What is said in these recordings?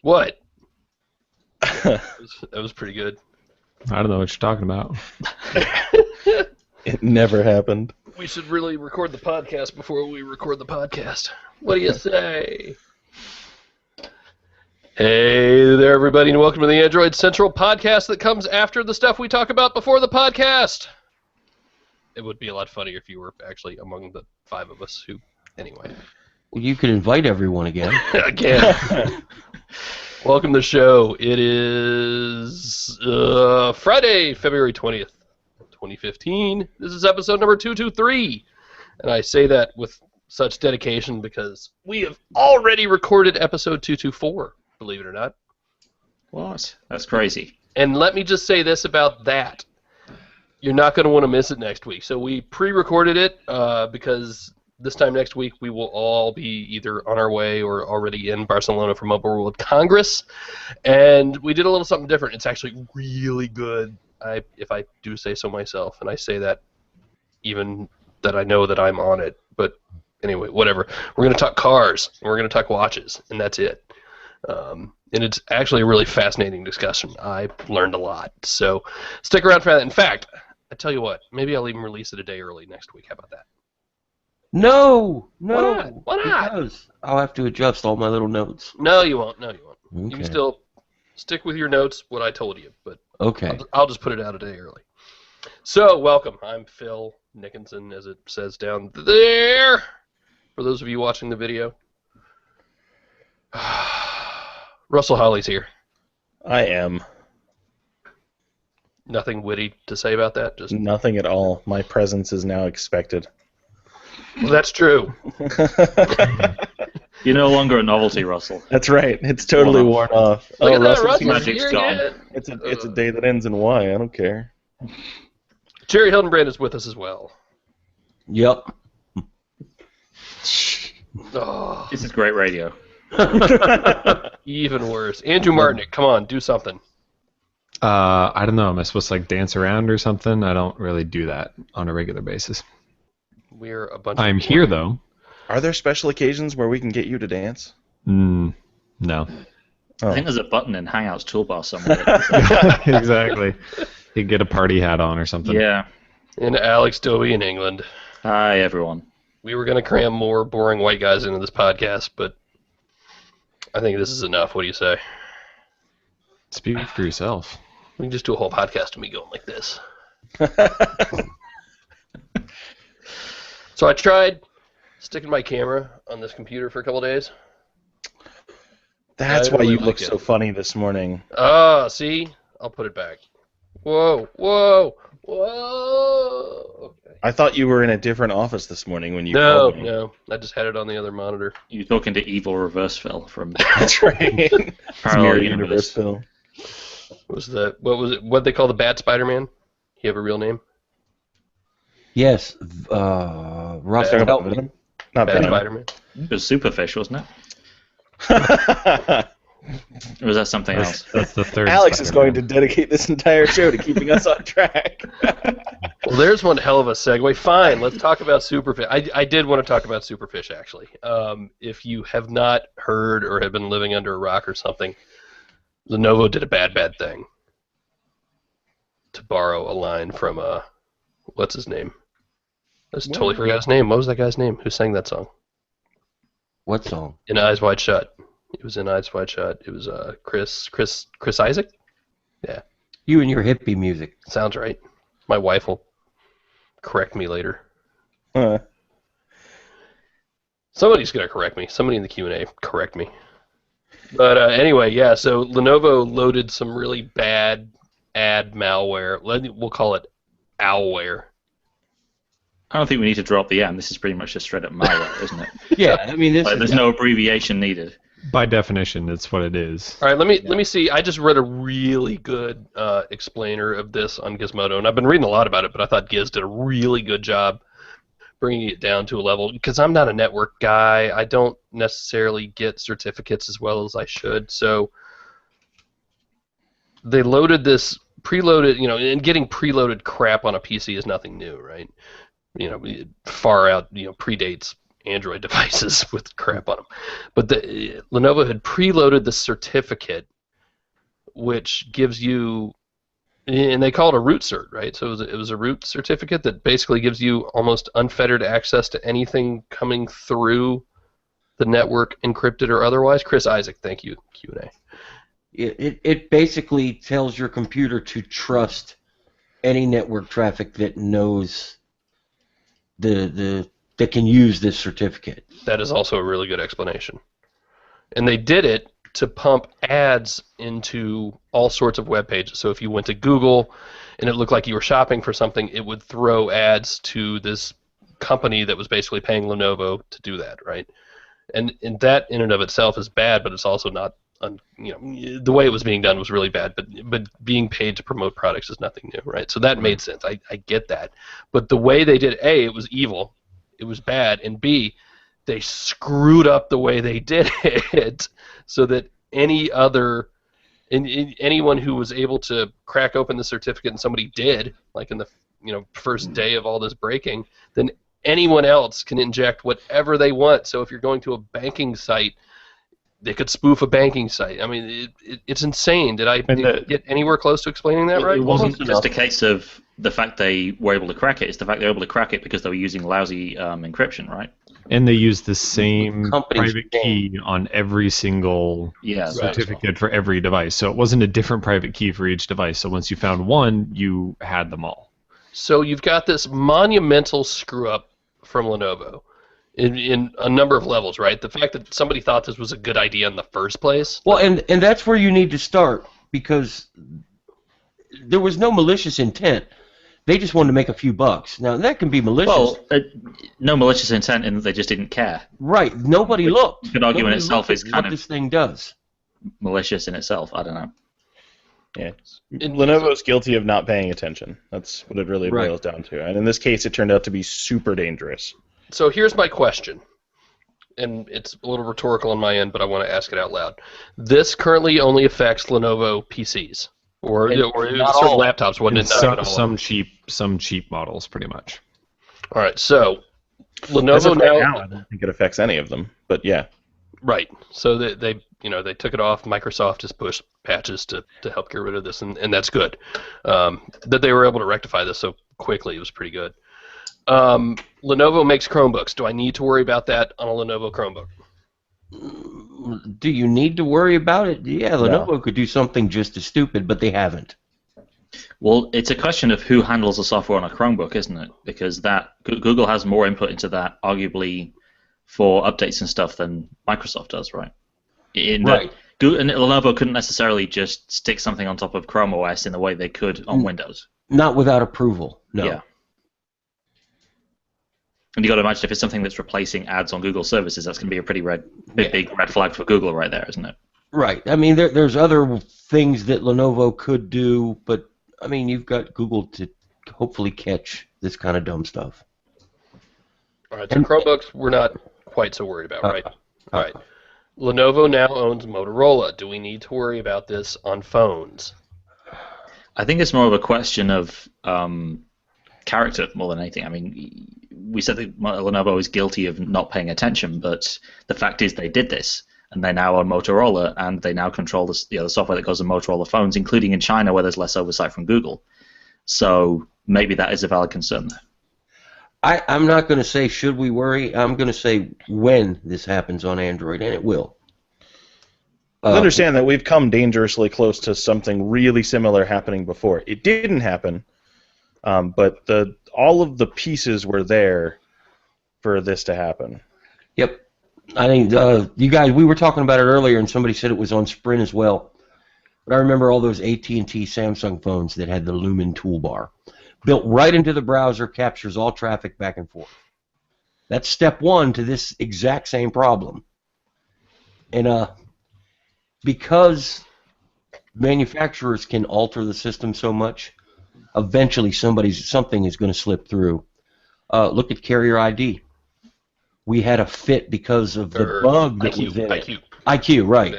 What? That was pretty good. I don't know what you're talking about. It never happened. We should really record the podcast before we record the podcast. What do you say? Hey there, everybody, and welcome to the Android Central podcast that comes after the stuff we talk about before the podcast. It would be a lot funnier if you were actually among the five of us who, anyway. Well, you could invite everyone again. Again. Welcome to the show. It is Friday, February 20th, 2015. This is episode number 223. And I say that with such dedication because we have already recorded episode 224, believe it or not. What? That's crazy. And let me just say this about that. You're not going to want to miss it next week. So we pre-recorded it because this time next week we will all be either on our way or already in Barcelona for Mobile World Congress. And we did a little something different. It's actually really good, if I do say so myself. And I say that even that I know that I'm on it. But anyway, whatever. We're going to talk cars. And we're going to talk watches. And that's it. And it's actually a really fascinating discussion. I learned a lot. So stick around for that. In fact, I tell you what, maybe I'll even release it a day early next week. How about that? No. Why not? Why not? Because I'll have to adjust all my little notes. No, you won't. No, you won't. Okay. You can still stick with your notes, what I told you, but Okay. I'll just put it out a day early. So, welcome. I'm Phil Nickinson, as it says down there, for those of you watching the video. Russell Holly's here. I am. Nothing witty to say about that? Just Nothing at all. My presence is now expected. well, that's true. You're no longer a novelty, Russell. That's right. It's totally worn off. Look at that, Russell's Russell. here. magic's You're gone. good. It's a day that ends in Y. I don't care. Jerry Hildenbrand is with us as well. Yep. Oh, This is great radio. even worse. Andrew Martinick, come on, do something. I don't know. Am I supposed to like dance around or something? I don't really do that on a regular basis. We're a bunch I'm of here though. Are there special occasions where we can get you to dance? No. I think there's a button in Hangouts toolbar somewhere. Exactly. You get a party hat on or something. Yeah. in Alex Dobie in England. Hi, everyone. We were going to cram more boring white guys into this podcast, but I think this is enough. What do you say? Speak for yourself. We can just do a whole podcast of me going like this. So I tried sticking my camera on this computer for a couple days. That's I why really you like look it. so funny this morning. Ah, see? I'll put it back. Whoa, whoa, whoa. Okay. I thought you were in a different office this morning when you No, called me. no. I just had it on the other monitor. You're talking to Evil Reverse Phil from That's right. Parallel Mirror Universe. Phil. What was it? What they call the Bat Spider-Man? You have a real name? Yes. Russell, Talking help about me. Venom? Not Bat Venom. Spider-Man. It was Superfish, wasn't it? Or was that something else? That's the third. Alex is going to Spider-Man. dedicate this entire show to keeping us on track. Well, there's one hell of a segue. Fine, let's talk about Superfish. I did want to talk about Superfish, actually. If you have not heard or have been living under a rock or something, Lenovo did a bad thing. To borrow a line from, what's his name? I just totally forgot his name. What was that guy's name? Who sang that song? What song? In Eyes Wide Shut. It was in Eyes Wide Shut. It was Chris Isaak? Yeah, You and your hippie music. sounds right. My wife will correct me later. Somebody's going to correct me. Somebody in the Q&A correct me. But anyway, yeah, so Lenovo loaded some really bad ad malware. We'll call it owlware. I don't think we need to drop the M. This is pretty much just straight up malware, isn't it? Yeah, I mean, this Like, is... there's no abbreviation needed. By definition, it's what it is. All right, let me see. I just read a really good explainer of this on Gizmodo, and I've been reading a lot about it, but I thought Giz did a really good job bringing it down to a level, because I'm not a network guy. I don't necessarily get certificates as well as I should, so they loaded this preloaded, and getting preloaded crap on a PC is nothing new, right? Far out, predates Android devices with crap on them. But Lenovo had preloaded the certificate, which gives you, and they call it a root cert, right? So it was a root certificate that basically gives you almost unfettered access to anything coming through the network, encrypted or otherwise. Chris Isaak, thank you, Q&A. It basically tells your computer to trust any network traffic that knows that can use this certificate. That is also a really good explanation. And they did it to pump ads into all sorts of web pages. So if you went to Google and it looked like you were shopping for something, it would throw ads to this company that was basically paying Lenovo to do that, right? And that in and of itself is bad, but it's also not, the way it was being done was really bad, but being paid to promote products is nothing new, right? So that made sense. I get that. But the way they did, A, it was evil, it was bad, and B, they screwed up the way they did it so that anyone who was able to crack open the certificate, and somebody did, like in the first day of all this breaking, then anyone else can inject whatever they want. So if you're going to a banking site, they could spoof a banking site. I mean, it's insane. Did I get anywhere close to explaining that right? It wasn't just a case of the fact they were able to crack it. It's the fact they were able to crack it because they were using lousy encryption, right? And they used the same Company's private key on every single Yeah, certificate for every device. So it wasn't a different private key for each device. So once you found one, you had them all. So you've got this monumental screw-up from Lenovo in a number of levels, right? The fact that somebody thought this was a good idea in the first place. Well, and that's where you need to start, because there was no malicious intent. They just wanted to make a few bucks. Now, that can be malicious. Well, no malicious intent in that they just didn't care. Right. Nobody looked. You could argue in Nobody itself looked is at kind what of this thing does. malicious in itself. I don't know. Yeah. Lenovo's guilty of not paying attention. That's what it really boils down to. And in this case, it turned out to be super dangerous. So here's my question, and it's a little rhetorical on my end, but I want to ask it out loud. This currently only affects Lenovo PCs, or certain laptops, wasn't it? Some cheap models, pretty much. All right, so As of Lenovo right now, now, I don't think it affects any of them. But yeah. right? So they took it off. Microsoft has pushed patches to help get rid of this, and that's good. That they were able to rectify this so quickly, it was pretty good. Lenovo makes Chromebooks. Do I need to worry about that on a Lenovo Chromebook? Do you need to worry about it? Yeah, Lenovo could do something just as stupid, but they haven't. Well, it's a question of who handles the software on a Chromebook, isn't it? Because Google has more input into that, arguably, for updates and stuff than Microsoft does, right? Right. And Lenovo couldn't necessarily just stick something on top of Chrome OS in the way they could on Windows. Not without approval, no. Yeah. And you got to imagine if it's something that's replacing ads on Google services, that's going to be a pretty big red flag for Google right there, isn't it? Right. I mean, there's other things that Lenovo could do, but I mean, you've got Google to hopefully catch this kind of dumb stuff. All right. So Chromebooks, we're not quite so worried about, right? All right. Lenovo now owns Motorola. Do we need to worry about this on phones? I think it's more of a question of character more than anything. I mean, we said that Lenovo is guilty of not paying attention, but the fact is they did this, and they now own Motorola, and they now control the software that goes on Motorola phones, including in China where there's less oversight from Google. So maybe that is a valid concern there. I'm not going to say should we worry. I'm going to say when this happens on Android, and it will. Understand that we've come dangerously close to something really similar happening before. It didn't happen, but all of the pieces were there for this to happen. Yep. I think you guys, we were talking about it earlier, and somebody said it was on Sprint as well. But I remember all those AT&T Samsung phones that had the Lumen toolbar. Built right into the browser, captures all traffic back and forth. That's step one to this exact same problem. And because manufacturers can alter the system so much, eventually something is going to slip through. Look at Carrier ID. We had a fit because of the bug that was in it. IQ, right.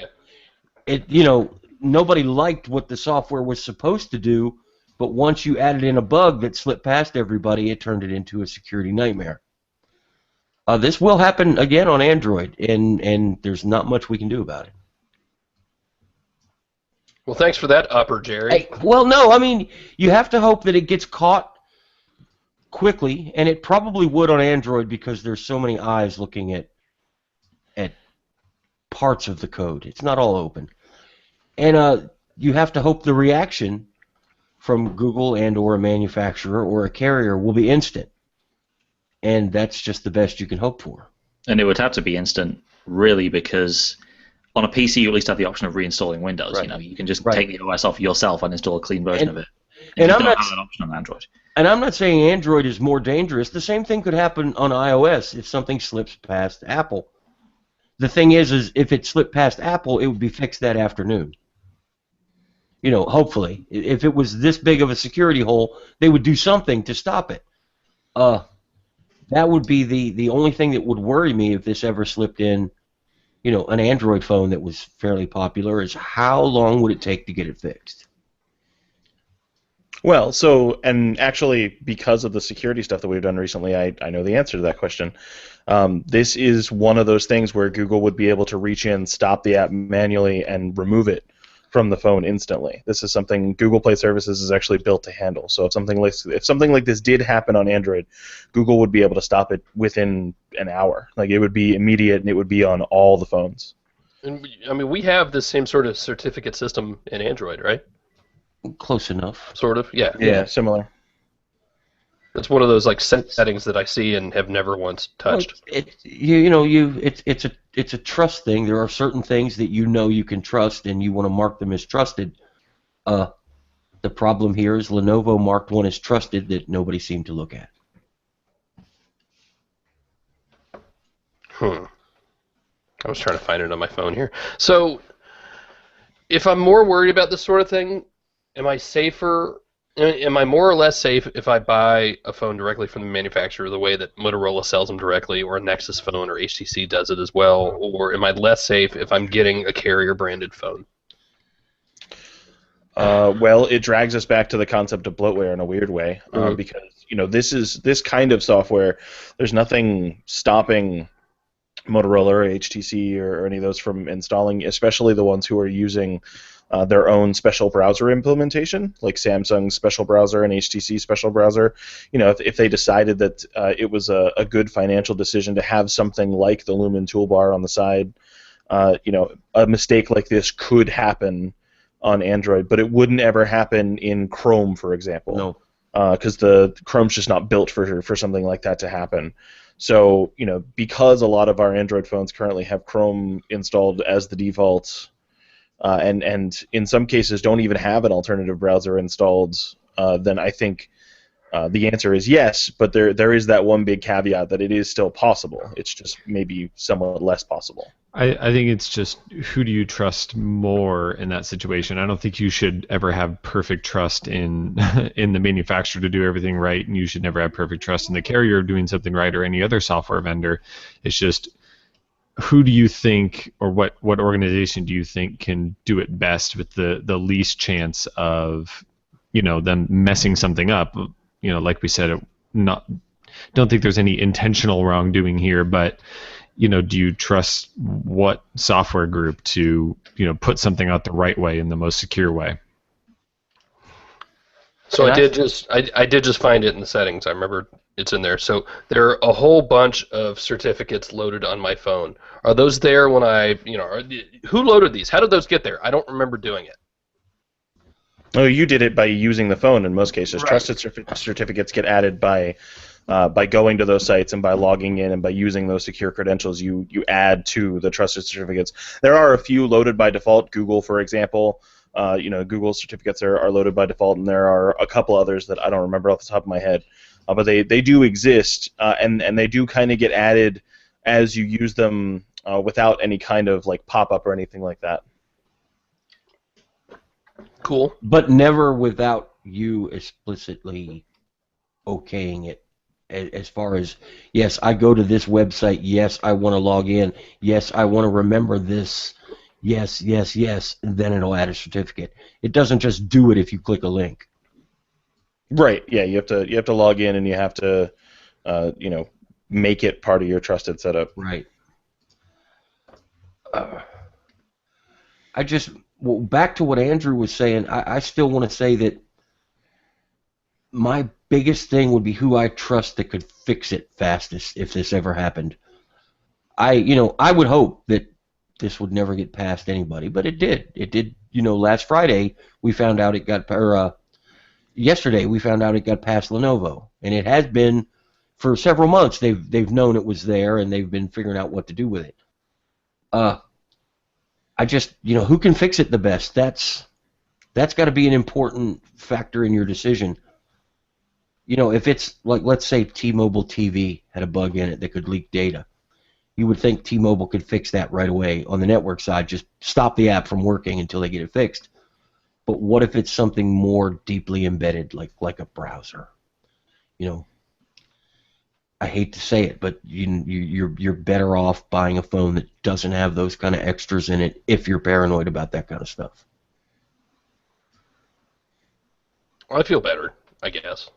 Yeah. Nobody liked what the software was supposed to do, but once you added in a bug that slipped past everybody, it turned it into a security nightmare. This will happen again on Android, and there's not much we can do about it. Well, thanks for that upper, Jerry. Hey, well, no, I mean, you have to hope that it gets caught quickly, and it probably would on Android because there's so many eyes looking at parts of the code. It's not all open. And you have to hope the reaction from Google and or a manufacturer or a carrier will be instant. And that's just the best you can hope for. And it would have to be instant, really, because on a PC you at least have the option of reinstalling Windows. Right. You know, you can just Right. take the OS off yourself and install a clean version of it. And you I'm don't not have that option on Android. And I'm not saying Android is more dangerous. The same thing could happen on iOS if something slips past Apple. The thing is if it slipped past Apple, it would be fixed that afternoon. You know, hopefully. If it was this big of a security hole, they would do something to stop it. That would be the only thing that would worry me if this ever slipped in, you know, an Android phone that was fairly popular, is how long would it take to get it fixed? Well, so, and actually, because of the security stuff that we've done recently, I know the answer to that question. This is one of those things where Google would be able to reach in, stop the app manually, and remove it from the phone instantly. This is something Google Play Services is actually built to handle. So if something like this did happen on Android, Google would be able to stop it within an hour. Like, it would be immediate, and it would be on all the phones. And I mean, we have the same sort of certificate system in Android, right? Close enough. Sort of, yeah. Yeah, similar. It's one of those like settings that I see and have never once touched. Well, it's a trust thing. There are certain things that you know you can trust, and you want to mark them as trusted. The problem here is Lenovo marked one as trusted that nobody seemed to look at. I was trying to find it on my phone here. So, if I'm more worried about this sort of thing, am I safer? Am I more or less safe if I buy a phone directly from the manufacturer, the way that Motorola sells them directly, or a Nexus phone, or HTC does it as well? Or am I less safe if I'm getting a carrier-branded phone? Well, it drags us back to the concept of bloatware in a weird way, because this kind of software. There's nothing stopping Motorola or HTC or any of those from installing, especially the ones who are using their own special browser implementation, like Samsung's special browser and HTC special browser. You know, if they decided that it was a good financial decision to have something like the Lumen toolbar on the side, a mistake like this could happen on Android, but it wouldn't ever happen in Chrome, for example. No. Because the Chrome's just not built for something like that to happen. So, because a lot of our Android phones currently have Chrome installed as the default, and in some cases don't even have an alternative browser installed, then I think the answer is yes, but there is that one big caveat that it is still possible. It's just maybe somewhat less possible. I think it's just, who do you trust more in that situation? I don't think you should ever have perfect trust in the manufacturer to do everything right, and you should never have perfect trust in the carrier of doing something right, or any other software vendor. It's just, who do you think, or what organization do you think can do it best with the least chance of them messing something up? Like we said, don't think there's any intentional wrongdoing here, but do you trust what software group to put something out the right way in the most secure way? So I did just find it in the settings. I remember it's in there. So there are a whole bunch of certificates loaded on my phone. Are those there when who loaded these? How did those get there? I don't remember doing it. Oh, you did it by using the phone in most cases. Right. Trusted certificates get added by going to those sites and by logging in and by using those secure credentials. You add to the trusted certificates. There are a few loaded by default. Google, for example, Google certificates are loaded by default, and there are a couple others that I don't remember off the top of my head. But they do exist, and they do kind of get added as you use them without any kind of like pop-up or anything like that. Cool. But never without you explicitly okaying it. As far as, yes, I go to this website, yes, I want to log in, yes, I want to remember this, yes, and then it'll add a certificate. It doesn't just do it if you click a link. Right. Yeah. You have to log in, and you have to make it part of your trusted setup. Right. Back to what Andrew was saying, I still want to say that my biggest thing would be who I trust that could fix it fastest if this ever happened. I would hope that this would never get past anybody, but it did. It did. Last Friday we found out it got, or yesterday we found out it got past Lenovo, and it has been for several months. They've known it was there, and they've been figuring out what to do with it. I just, who can fix it the best? That's got to be an important factor in your decision. If it's like, let's say T-Mobile TV had a bug in it that could leak data, you would think T-Mobile could fix that right away on the network side, just stop the app from working until they get it fixed. But what if it's something more deeply embedded, like a browser? I hate to say it, but you're better off buying a phone that doesn't have those kind of extras in it if you're paranoid about that kind of stuff. Well, I feel better, I guess.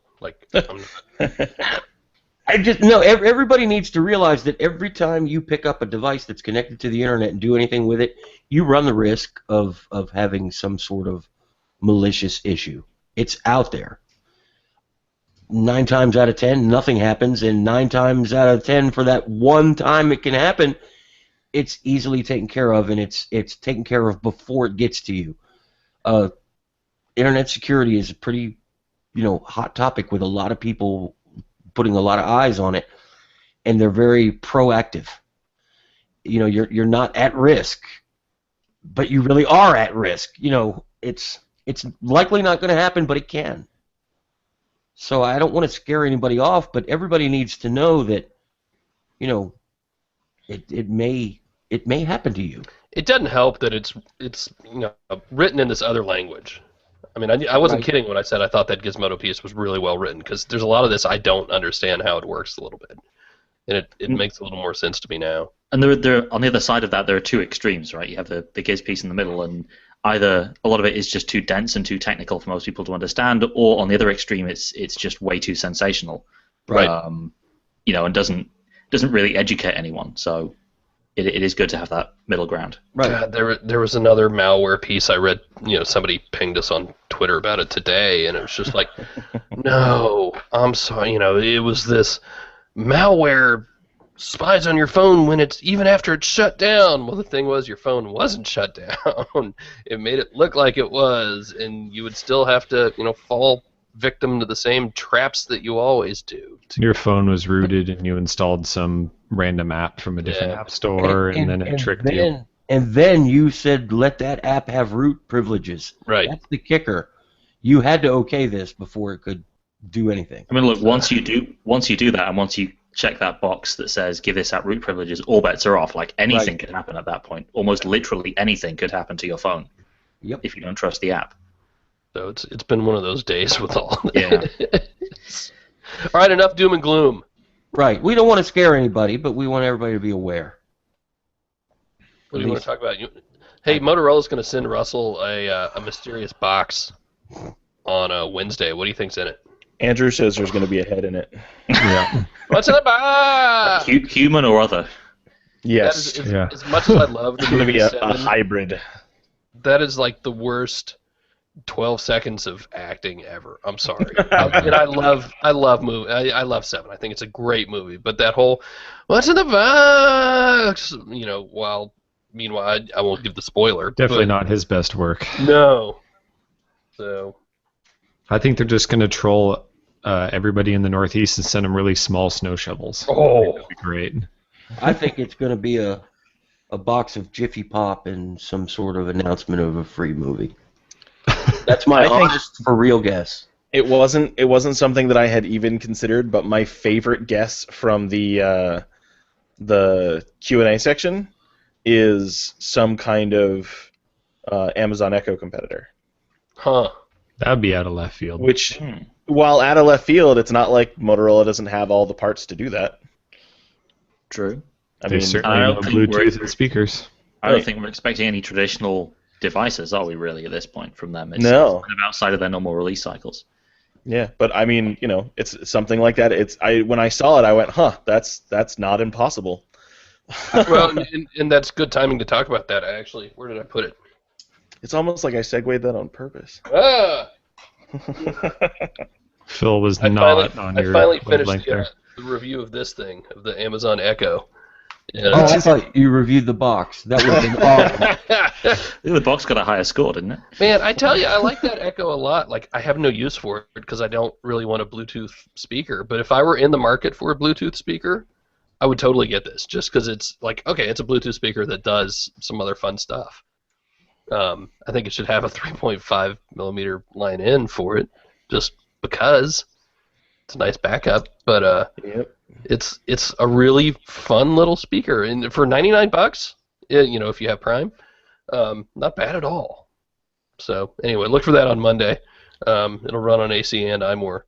Everybody needs to realize that every time you pick up a device that's connected to the internet and do anything with it, you run the risk of having some sort of malicious issue. It's out there. 9 times out of 10, nothing happens, and 9 times out of 10, for that one time it can happen, it's easily taken care of, and it's taken care of before it gets to you. Internet security is a pretty, hot topic with a lot of people putting a lot of eyes on it, and they're very proactive. You're not at risk, but you really are at risk. It's likely not going to happen, but it can. So I don't want to scare anybody off, but everybody needs to know that, it may happen to you. It doesn't help that it's written in this other language. I mean, I wasn't kidding when I said I thought that Gizmodo piece was really well written, because there's a lot of this I don't understand how it works a little bit, and it makes a little more sense to me now. And there on the other side of that, there are two extremes, right? You have the Giz piece in the middle, and either a lot of it is just too dense and too technical for most people to understand, or on the other extreme, it's just way too sensational, right? And doesn't really educate anyone. So it is good to have that middle ground. Right. God, there was another malware piece I read. Somebody pinged us on Twitter about it today, and it was just like, no, I'm sorry. It was this malware spies on your phone when it's even after it's shut down. Well, the thing was, your phone wasn't shut down. It made it look like it was, and you would still have to, fall victim to the same traps that you always do. Your phone was rooted, and you installed some random app from a different app store, and then it tricked you. And then you said, let that app have root privileges. Right. That's the kicker. You had to okay this before it could do anything. I mean, look, once you do that, and once you check that box that says give this app root privileges, all bets are off. Like, anything could happen at that point. Almost literally anything could happen to your phone. Yep. If you don't trust the app. So it's been one of those days with all Yeah. All right, enough doom and gloom. Right. We don't want to scare anybody, but we want everybody to be aware. What do you want to talk about? Hey, Motorola's going to send Russell a mysterious box on Wednesday. What do you think's in it? Andrew says there's going to be a head in it. Yeah. What's in the box? Human or other? Yes. As much as I love the It's going to movie be a 7, hybrid. that is like the worst 12 seconds of acting ever. I'm sorry. And I love movie. I love 7. I think it's a great movie. But that whole what's in the box? Meanwhile, I won't give the spoiler. Definitely not his best work. No. So I think they're just going to troll everybody in the Northeast and send them really small snow shovels. Oh, that'd be great. I think it's going to be a box of Jiffy Pop and some sort of announcement of a free movie. That's my honest, for real guess. It wasn't something that I had even considered, but my favorite guess from the Q&A section is some kind of Amazon Echo competitor. Huh. That would be out of left field. Which, while out of left field, it's not like Motorola doesn't have all the parts to do that. True. They certainly have Bluetooth and speakers. I don't think we're expecting any traditional devices, are we really, at this point, from them? It's No. kind of outside of their normal release cycles. Yeah, but I mean, it's something like that. When I saw it, I went, huh, that's not impossible. Well, and that's good timing to talk about that. Actually, where did I put it? It's almost like I segued that on purpose. Ah, Phil was I not finally, on I your finally finished wavelength there. the review of this thing, of the Amazon Echo. Oh, I thought you reviewed the box. That would have been awesome. The box got a higher score, didn't it? Man, I tell you, I like that Echo a lot. Like, I have no use for it because I don't really want a Bluetooth speaker. But if I were in the market for a Bluetooth speaker, I would totally get this, just because it's like, okay, it's a Bluetooth speaker that does some other fun stuff. I think it should have a 3.5 millimeter line in for it, just because it's a nice backup. But Yep. it's a really fun little speaker, and for $99, if you have Prime, not bad at all. So anyway, look for that on Monday. It'll run on AC and iMore,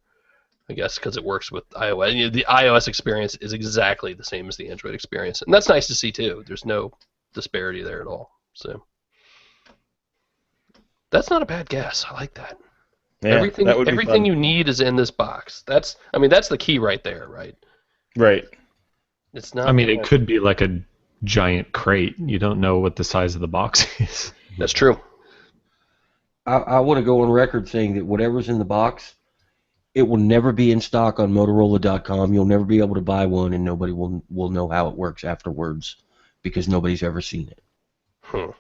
I guess, because it works with iOS. The iOS experience is exactly the same as the Android experience, and that's nice to see too. There's no disparity there at all. So that's not a bad guess. I like that. Yeah, everything that would be everything fun. you need is in this box. That's the key right there, right? Right. It's not. I mean, it could be like a giant crate. You don't know what the size of the box is. That's true. I want to go on record saying that whatever's in the box, it will never be in stock on Motorola.com. You'll never be able to buy one, and nobody will know how it works afterwards because nobody's ever seen it.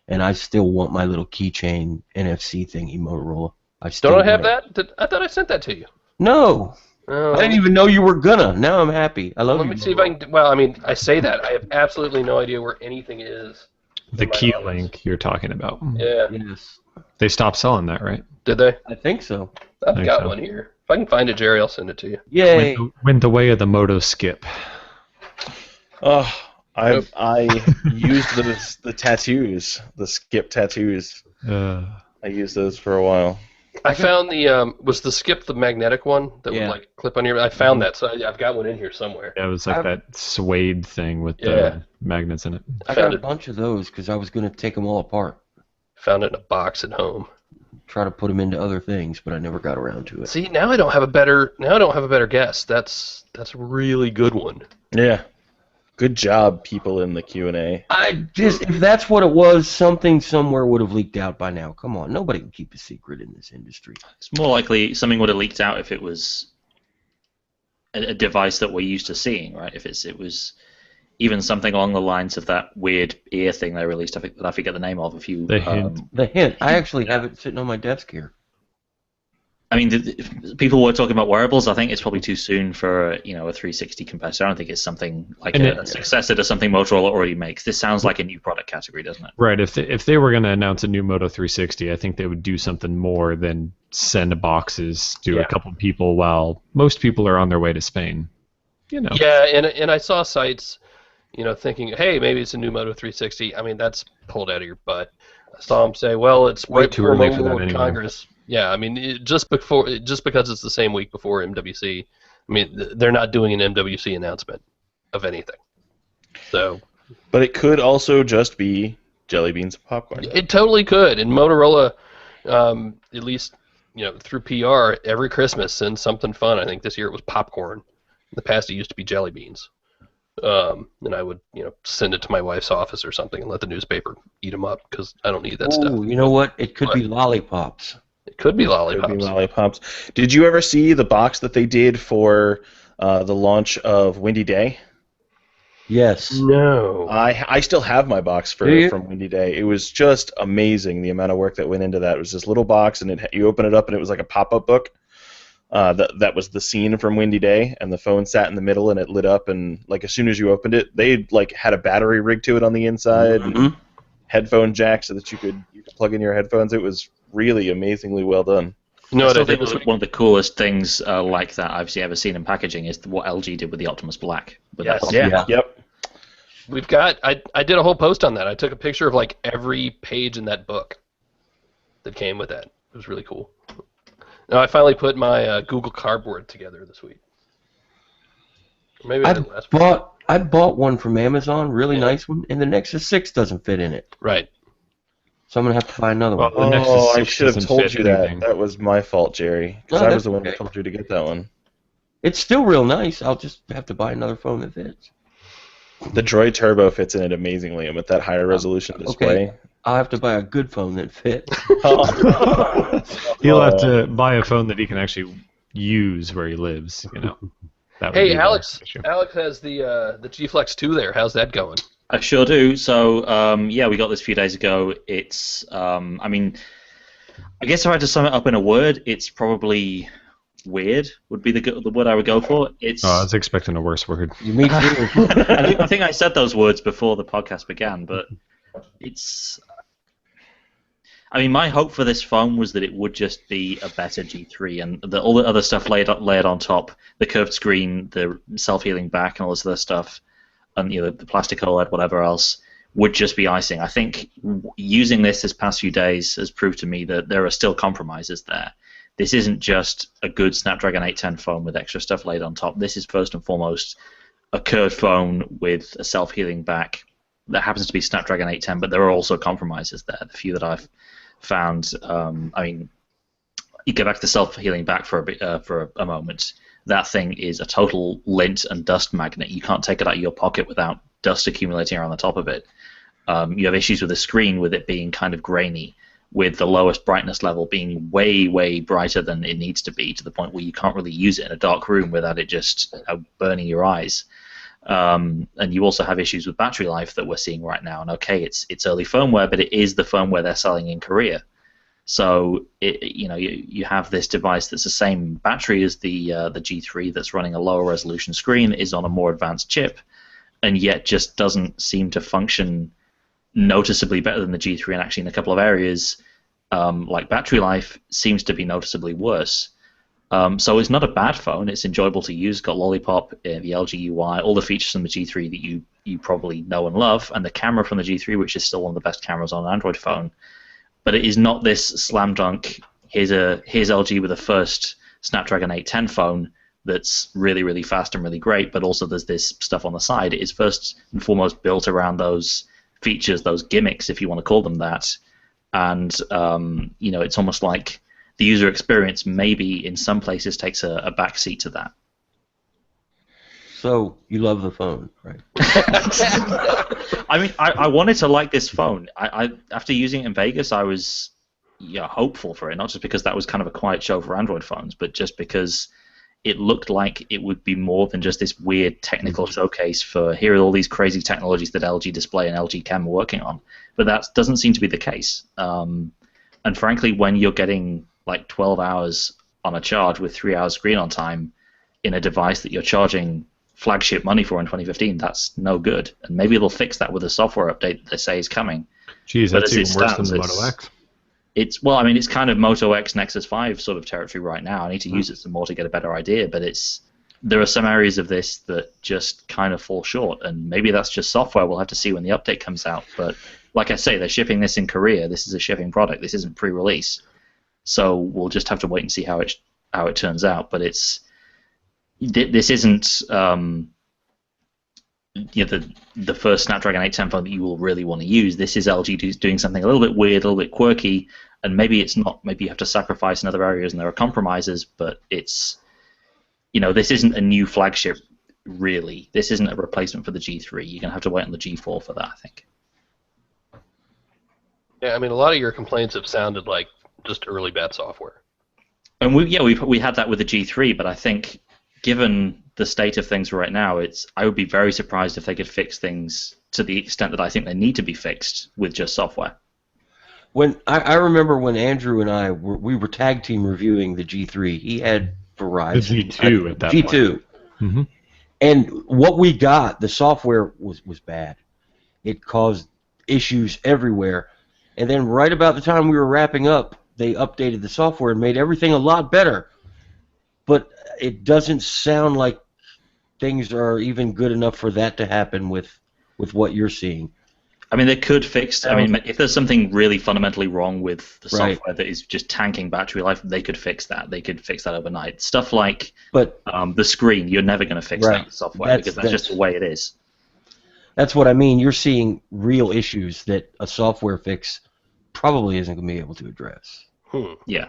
And I still want my little keychain NFC thingy, Motorola. Don't I have that? I thought I sent that to you. No. Oh. I didn't even know you were gonna. Now I'm happy. I love you. Let me see if I can. Well, I mean, I say that. I have absolutely no idea where anything is. The key link you're talking about. Yeah. Yes. They stopped selling that, right? Did they? I think so. I've think got so. one here. If I can find it, Jerry, I'll send it to you. Yay. Went the way of the Moto skip. Oh, I used the tattoos, the skip tattoos. I used those for a while. I found was the skip the magnetic one that Yeah. would like clip on your. I found that, so I've got one in here somewhere. Yeah, it was like I've- that suede thing with Yeah. the magnets in it. I got a bunch of those because I was gonna take them all apart, Found it in a box at home. try to put them into other things, but I never got around to it. See, now I don't have a better guess. That's a really good one. Yeah. Good job, people in the Q&A. If that's what it was, something somewhere would have leaked out by now. Come on, nobody can keep a secret in this industry. It's more likely something would have leaked out if it was a device that we're used to seeing, right? If it was even something along the lines of that weird ear thing they released, that I forget the name of. The hint. The hint. I actually have it sitting on my desk here. I mean, people were talking about wearables. I think it's probably too soon for a 360 competitor. I don't think it's something like a successor to something Motorola already makes. This sounds like a new product category, doesn't it? Right. If they were going to announce a new Moto 360, I think they would do something more than send boxes to a couple people while most people are on their way to Spain. Yeah, and I saw sites, thinking, hey, maybe it's a new Moto 360. I mean, that's pulled out of your butt. I saw them say, well, it's Way right too before early for Mobile that World anyway. Congress. Yeah, I mean, just because it's the same week before MWC, I mean, they're not doing an MWC announcement of anything. So, But it could also just be jelly beans and popcorn. it totally could. And Motorola, at least through PR, every Christmas sends something fun. I think this year it was popcorn. In the past, it used to be jelly beans. And I would send it to my wife's office or something and let the newspaper eat them up because I don't need that stuff. Oh, you know what? It could be lollipops. It could be lollipops. Could be lollipops. Did you ever see the box that they did for the launch of Windy Day? Yes. No. I still have my box Do you? from Windy Day. It was just amazing the amount of work that went into that. It was this little box, and you open it up, and it was like a pop-up book. That was the scene from Windy Day, and the phone sat in the middle, and it lit up, and like as soon as you opened it, they like had a battery rig to it on the inside, and headphone jack so that you could plug in your headphones. It was really amazingly well done. No, I I still think think one of the coolest things like that I've ever seen in packaging is what LG did with the Optimus Black. With Yes. that Yeah. Yep. we've got. I did a whole post on that. I took a picture of like every page in that book that came with that. It was really cool. Now I finally put my Google Cardboard together this week. Maybe I did last week. I bought one from Amazon, really nice one, and the Nexus 6 doesn't fit in it. Right. So I'm going to have to buy another one. Well, the Nexus Oh, I 6 should have doesn't told fit you that. anything. That was my fault, Jerry. Because No, I that's was the one okay. who told you to get that one. It's still real nice. I'll just have to buy another phone that fits. The Droid Turbo fits in it amazingly, and with that higher resolution display. I'll have to buy a good phone that fits. He'll have to buy a phone that he can actually use where he lives. That would Hey, be the Alex. issue. Alex has the G Flex 2 there. How's that going? I sure do. So, yeah, we got this a few days ago. It's, I mean, I guess if I had to sum it up in a word, it's probably weird. Would be the word I would go for. It's. Oh, I was expecting a worse word. You meet I think I said those words before the podcast began, but it's. I mean, my hope for this phone was that it would just be a better G3, and all the other stuff layered on top, the curved screen, the self-healing back, and all this other stuff, and the plastic OLED, whatever else, would just be icing. I think using this past few days has proved to me that there are still compromises there. This isn't just a good Snapdragon 810 phone with extra stuff laid on top. This is first and foremost a curved phone with a self-healing back that happens to be Snapdragon 810, but there are also compromises there. The few that I've found, I mean, you go back to the self-healing back for a moment. That thing is a total lint and dust magnet. You can't take it out of your pocket without dust accumulating around the top of it. You have issues with the screen with it being kind of grainy, with the lowest brightness level being way, way brighter than it needs to be, to the point where you can't really use it in a dark room without it just burning your eyes. And you also have issues with battery life that we're seeing right now. And okay, it's early firmware, but it is the firmware they're selling in Korea. So you have this device that's the same battery as the G3 that's running a lower resolution screen, is on a more advanced chip, and yet just doesn't seem to function noticeably better than the G3, and actually in a couple of areas, like battery life, seems to be noticeably worse. So it's not a bad phone. It's enjoyable to use. Got Lollipop, the LG UI, all the features from the G3 that you probably know and love, and the camera from the G3, which is still one of the best cameras on an Android phone. But it is not this slam dunk. Here's LG with a first Snapdragon 810 phone that's really, really fast and really great, but also there's this stuff on the side. It is first and foremost built around those features, those gimmicks, if you want to call them that. And it's almost like the user experience maybe in some places takes a backseat to that. So you love the phone, right? I mean, I wanted to like this phone. I after using it in Vegas, I was hopeful for it, not just because that was kind of a quiet show for Android phones, but just because it looked like it would be more than just this weird technical showcase for here are all these crazy technologies that LG Display and LG Chem are working on. But that doesn't seem to be the case. And frankly, when you're getting like 12 hours on a charge with 3 hours screen on time in a device that you're charging flagship money for in 2015, that's no good. And maybe they'll fix that with a software update that they say is coming. Geez, But that's as it even worse than stands, the Moto X. It's kind of Moto X Nexus 5 sort of territory right now. I need to use it some more to get a better idea, but there are some areas of this that just kind of fall short, and maybe that's just software. We'll have to see when the update comes out. But like I say, they're shipping this in Korea. This is a shipping product. This isn't pre-release, so we'll just have to wait and see how it turns out. But this isn't the first Snapdragon 810 phone that you will really want to use. This is LG doing something a little bit weird, a little bit quirky, and maybe it's not. Maybe you have to sacrifice in other areas, and there are compromises. But this isn't a new flagship, really. This isn't a replacement for the G3. You're gonna have to wait on the G4 for that, I think. Yeah, I mean, a lot of your complaints have sounded like just early bad software. And we had that with the G3, but I think given the state of things right now, I would be very surprised if they could fix things to the extent that I think they need to be fixed with just software. When I remember when Andrew and I we were tag team reviewing the G3. He had Verizon. The G2 at that G2. point. Mm-hmm. And what we got, the software was bad. It caused issues everywhere. And then right about the time we were wrapping up, they updated the software and made everything a lot better. But it doesn't sound like things are even good enough for that to happen with what you're seeing. I mean, they could fix. I mean, if there's something really fundamentally wrong with the Right. software that is just tanking battery life, they could fix that. They could fix that overnight. Stuff like But the screen, you're never going to fix Right. that with software That's- because that's just the way it is. that's what I mean. You're seeing real issues that a software fix probably isn't going to be able to address. Yeah.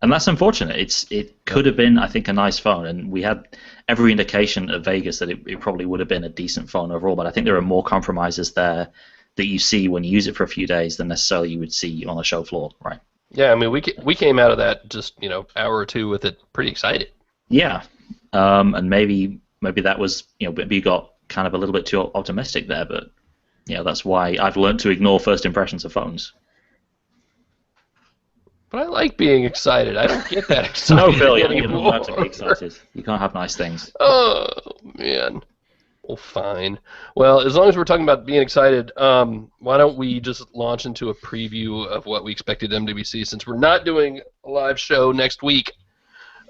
And that's unfortunate. It could have been, I think, a nice phone, and we had every indication at Vegas that it probably would have been a decent phone overall, but I think there are more compromises there that you see when you use it for a few days than necessarily you would see on the show floor, right? Yeah, I mean, we came out of that just, hour or two with it pretty excited. Yeah. And maybe that was, maybe you got kind of a little bit too optimistic there, but, that's why I've learned to ignore first impressions of phones. But I like being excited. I don't get that excited No, Phil, you're anymore. not allowed to be excited. You can't have nice things. Oh, man. Well, fine. Well, as long as we're talking about being excited, why don't we just launch into a preview of what we expected MWC, since we're not doing a live show next week.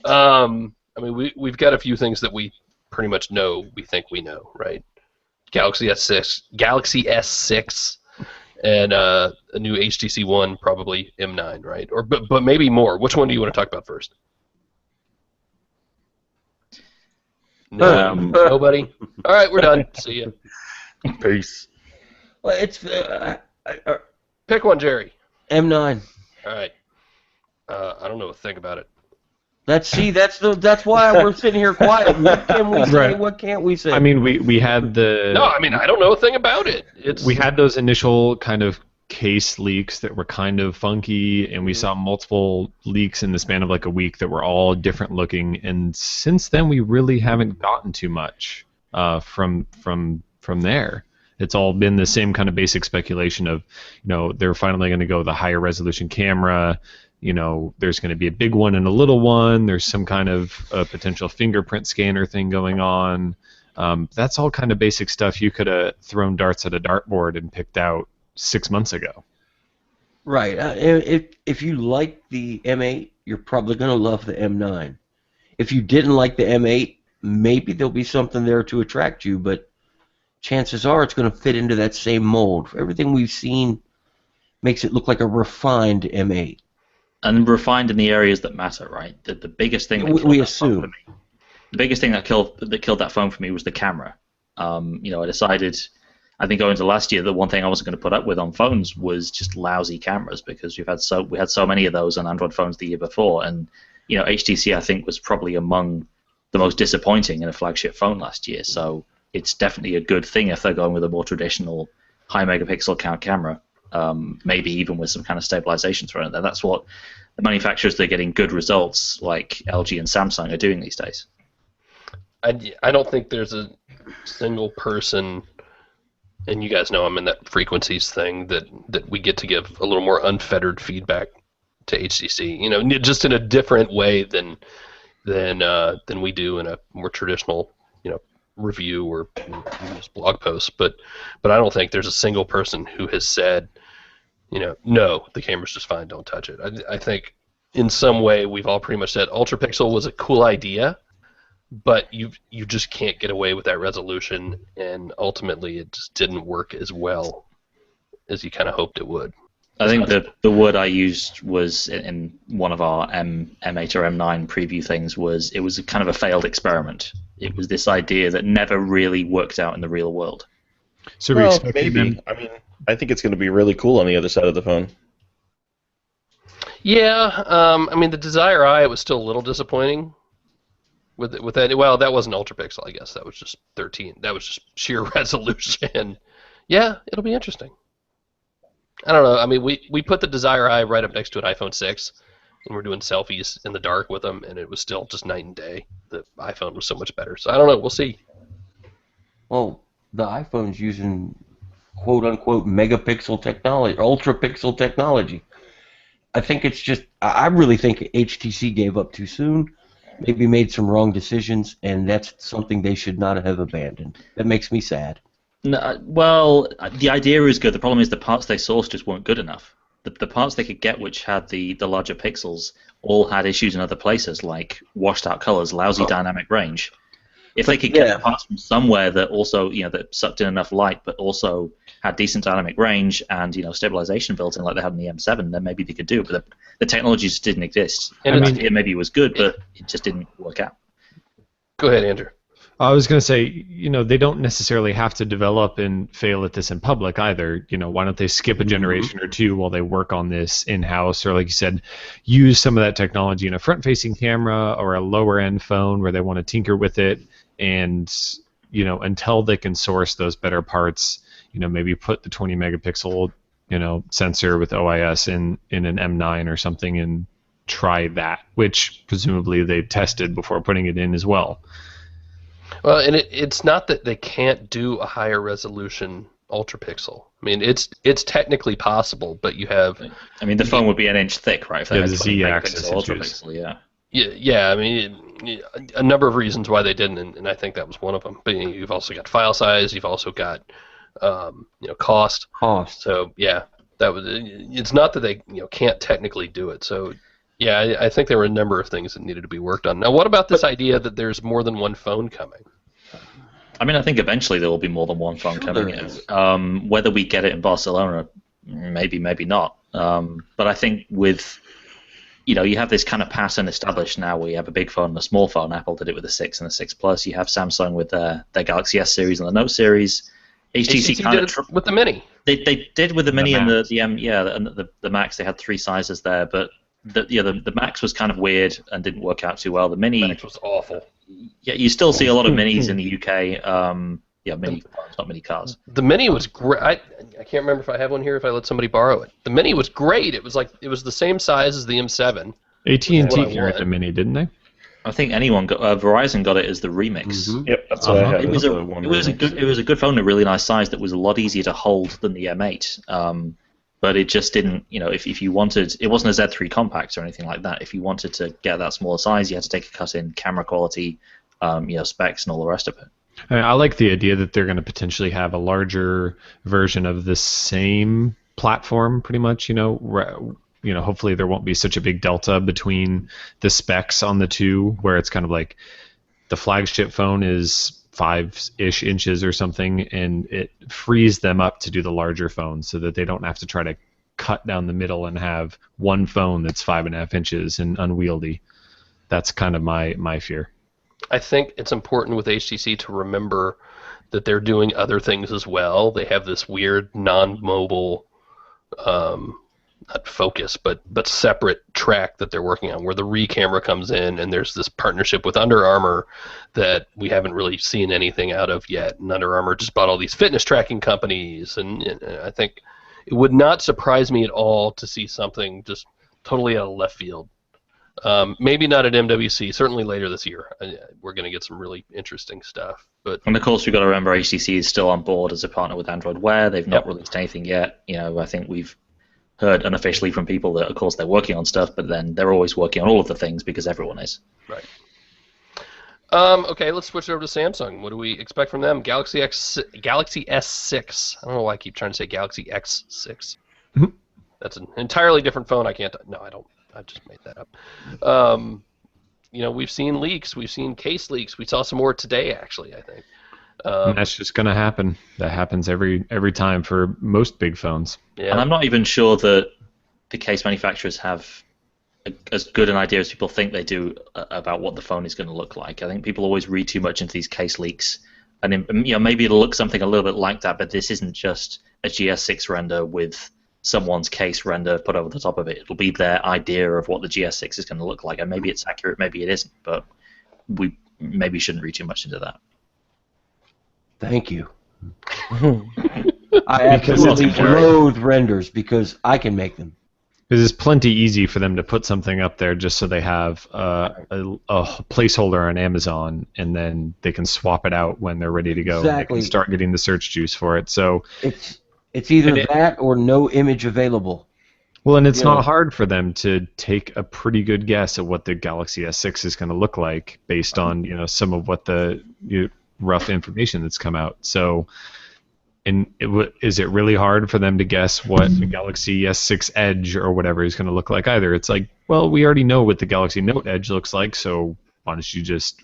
I mean, we've got a few things that we pretty much know. We think we know, right? Galaxy S6, and a new HTC One, probably M9, right? But maybe more. Which one do you want to talk about first? No, nobody. All right, we're done. See ya. Peace. Well, it's Pick one, Jerry. M9. All right. I don't know a thing about it. That's why we're sitting here quiet. What can we say? Right. What can't we say? I mean, we had the... No, I mean, I don't know a thing about it. We had those initial kind of case leaks that were kind of funky, and we saw multiple leaks in the span of like a week that were all different looking, and since then we really haven't gotten too much from there. It's all been the same kind of basic speculation of, they're finally going to go with a higher resolution camera. There's going to be a big one and a little one. There's some kind of potential fingerprint scanner thing going on. That's all kind of basic stuff you could have thrown darts at a dartboard and picked out 6 months ago. Right. If you like the M8, you're probably going to love the M9. If you didn't like the M8, maybe there'll be something there to attract you, but chances are it's going to fit into that same mold. Everything we've seen makes it look like a refined M8. And refined in the areas that matter, right? The biggest thing that we assume. The biggest thing that killed that phone for me was the camera. I decided, I think going into last year, the one thing I wasn't going to put up with on phones was just lousy cameras, because we had so many of those on Android phones the year before, and HTC I think was probably among the most disappointing in a flagship phone last year. So it's definitely a good thing if they're going with a more traditional high megapixel count camera. Maybe even with some kind of stabilization thrown in there. That's what the manufacturers that are getting good results, like LG and Samsung, are doing these days. I don't think there's a single person, and you guys know I'm in that frequencies thing, that we get to give a little more unfettered feedback to HTC. Just in a different way than we do in a more traditional, review or just blog posts. But I don't think there's a single person who has said, no, the camera's just fine, don't touch it. I think in some way we've all pretty much said Ultra Pixel was a cool idea, but you just can't get away with that resolution, and ultimately it just didn't work as well as you kind of hoped it would. I think the word I used was in one of our M8 or M9 preview things it was kind of a failed experiment. It was this idea that never really worked out in the real world. So maybe. I mean, I think it's going to be really cool on the other side of the phone. Yeah, I mean, the Desire Eye was still a little disappointing with that. Well, that wasn't Ultra Pixel, I guess. That was just 13. That was just sheer resolution. Yeah, it'll be interesting. I don't know. I mean, we put the Desire Eye right up next to an iPhone 6, and we're doing selfies in the dark with them, and it was still just night and day. The iPhone was so much better. So I don't know. We'll see. Well, the iPhone's using quote-unquote megapixel technology, ultra pixel technology. I think it's just, I really think HTC gave up too soon, maybe made some wrong decisions, and that's something they should not have abandoned. That makes me sad. No, well, the idea is good. The problem is the parts they sourced just weren't good enough. The parts they could get which had the larger pixels all had issues in other places, like washed out colors, lousy dynamic range. If they could get parts from somewhere that also, that sucked in enough light, but also had decent dynamic range and, stabilization built in like they had in the M7, then maybe they could do it. But the technology just didn't exist. And maybe it was good, but it just didn't work out. Go ahead, Andrew. I was going to say, they don't necessarily have to develop and fail at this in public either. Why don't they skip a generation or two while they work on this in-house, or like you said, use some of that technology in a front-facing camera or a lower-end phone where they want to tinker with it, and until they can source those better parts, maybe put the 20 megapixel sensor with OIS in an M9 or something and try that, which presumably they tested before putting it in as well. Well, and it's not that they can't do a higher resolution ultra pixel. I mean, it's technically possible, but you have. I mean, the phone would be an inch thick, right? If they Yeah, had the 20 Z-axis megapixel ultra issues. pixel, yeah. Yeah. I mean, a number of reasons why they didn't, and I think that was one of them. But you've also got file size. You've also got, cost. Cost. So yeah, that was. It's not that they can't technically do it. So. Yeah, I think there were a number of things that needed to be worked on. Now, what about this idea that there's more than one phone coming? I mean, I think eventually there will be more than one phone coming there in. is. Whether we get it in Barcelona, maybe not. But I think with, you have this kind of pattern established now where you have a big phone and a small phone. Apple did it with the 6 and the 6 Plus. You have Samsung with their Galaxy S series and the Note series. HTC kind did of it with the Mini. They did with the Mini and Max. the Max. They had 3 sizes there, but the Max was kind of weird and didn't work out too well. The Mini, Max was awful. yeah, you still see a lot of Minis in the UK. Mini phones, not mini cars. The Mini was great. I can't remember if I have one here. If I let somebody borrow it, the Mini was great. It was the same size as the M7. AT&T That's what I carried want. the Mini, didn't they? I think Verizon got it as the Remix. Mhm. Yep, that's what I have. It was That's the one remix. it was a good phone, a really nice size that was a lot easier to hold than the M8. But it just didn't, if you wanted, it wasn't a Z3 compact or anything like that. If you wanted to get that smaller size, you had to take a cut in camera quality, specs and all the rest of it. I like the idea that they're going to potentially have a larger version of the same platform, pretty much. Hopefully there won't be such a big delta between the specs on the two, where it's kind of like the flagship phone is 5-ish inches or something, and it frees them up to do the larger phone so that they don't have to try to cut down the middle and have one phone that's 5.5 inches and unwieldy. That's kind of my fear. I think it's important with HTC to remember that they're doing other things as well. They have this weird non-mobile, not focus, but separate track that they're working on, where the Re camera comes in, and there's this partnership with Under Armour that we haven't really seen anything out of yet. And Under Armour just bought all these fitness tracking companies, and I think it would not surprise me at all to see something just totally out of left field. Maybe not at MWC, certainly later this year. We're going to get some really interesting stuff. But And of course, we've got to remember HTC is still on board as a partner with Android Wear. They've not Yep. released anything yet. I think we've heard unofficially from people that, of course, they're working on stuff, but then they're always working on all of the things because everyone is. right. Okay, let's switch over to Samsung. What do we expect from them? Galaxy S6. I don't know why I keep trying to say Galaxy X6. Mhm. That's an entirely different phone. I can't. No, I don't. I just made that up. We've seen leaks. We've seen case leaks. We saw some more today, actually, I think. And that's just going to happen. That happens every time for most big phones. Yeah. And I'm not even sure that the case manufacturers have as good an idea as people think they do about what the phone is going to look like. I think people always read too much into these case leaks, and maybe it'll look something a little bit like that, but this isn't just a GS6 render with someone's case render put over the top of it. It'll be their idea of what the GS6 is going to look like, and maybe it's accurate, maybe it isn't, but we maybe shouldn't read too much into that. Thank you. I absolutely loathe renders because I can make them. Because it's plenty easy for them to put something up there just so they have a placeholder on Amazon, and then they can swap it out when they're ready to go. Exactly. They can start getting the search juice for it. So, It's either that or no image available. well, and it's Yeah. not hard for them to take a pretty good guess at what the Galaxy S6 is going to look like based on some of what the rough information that's come out. So, is it really hard for them to guess what the Galaxy S6 Edge or whatever is going to look like either? It's like, well, we already know what the Galaxy Note Edge looks like, so why don't you just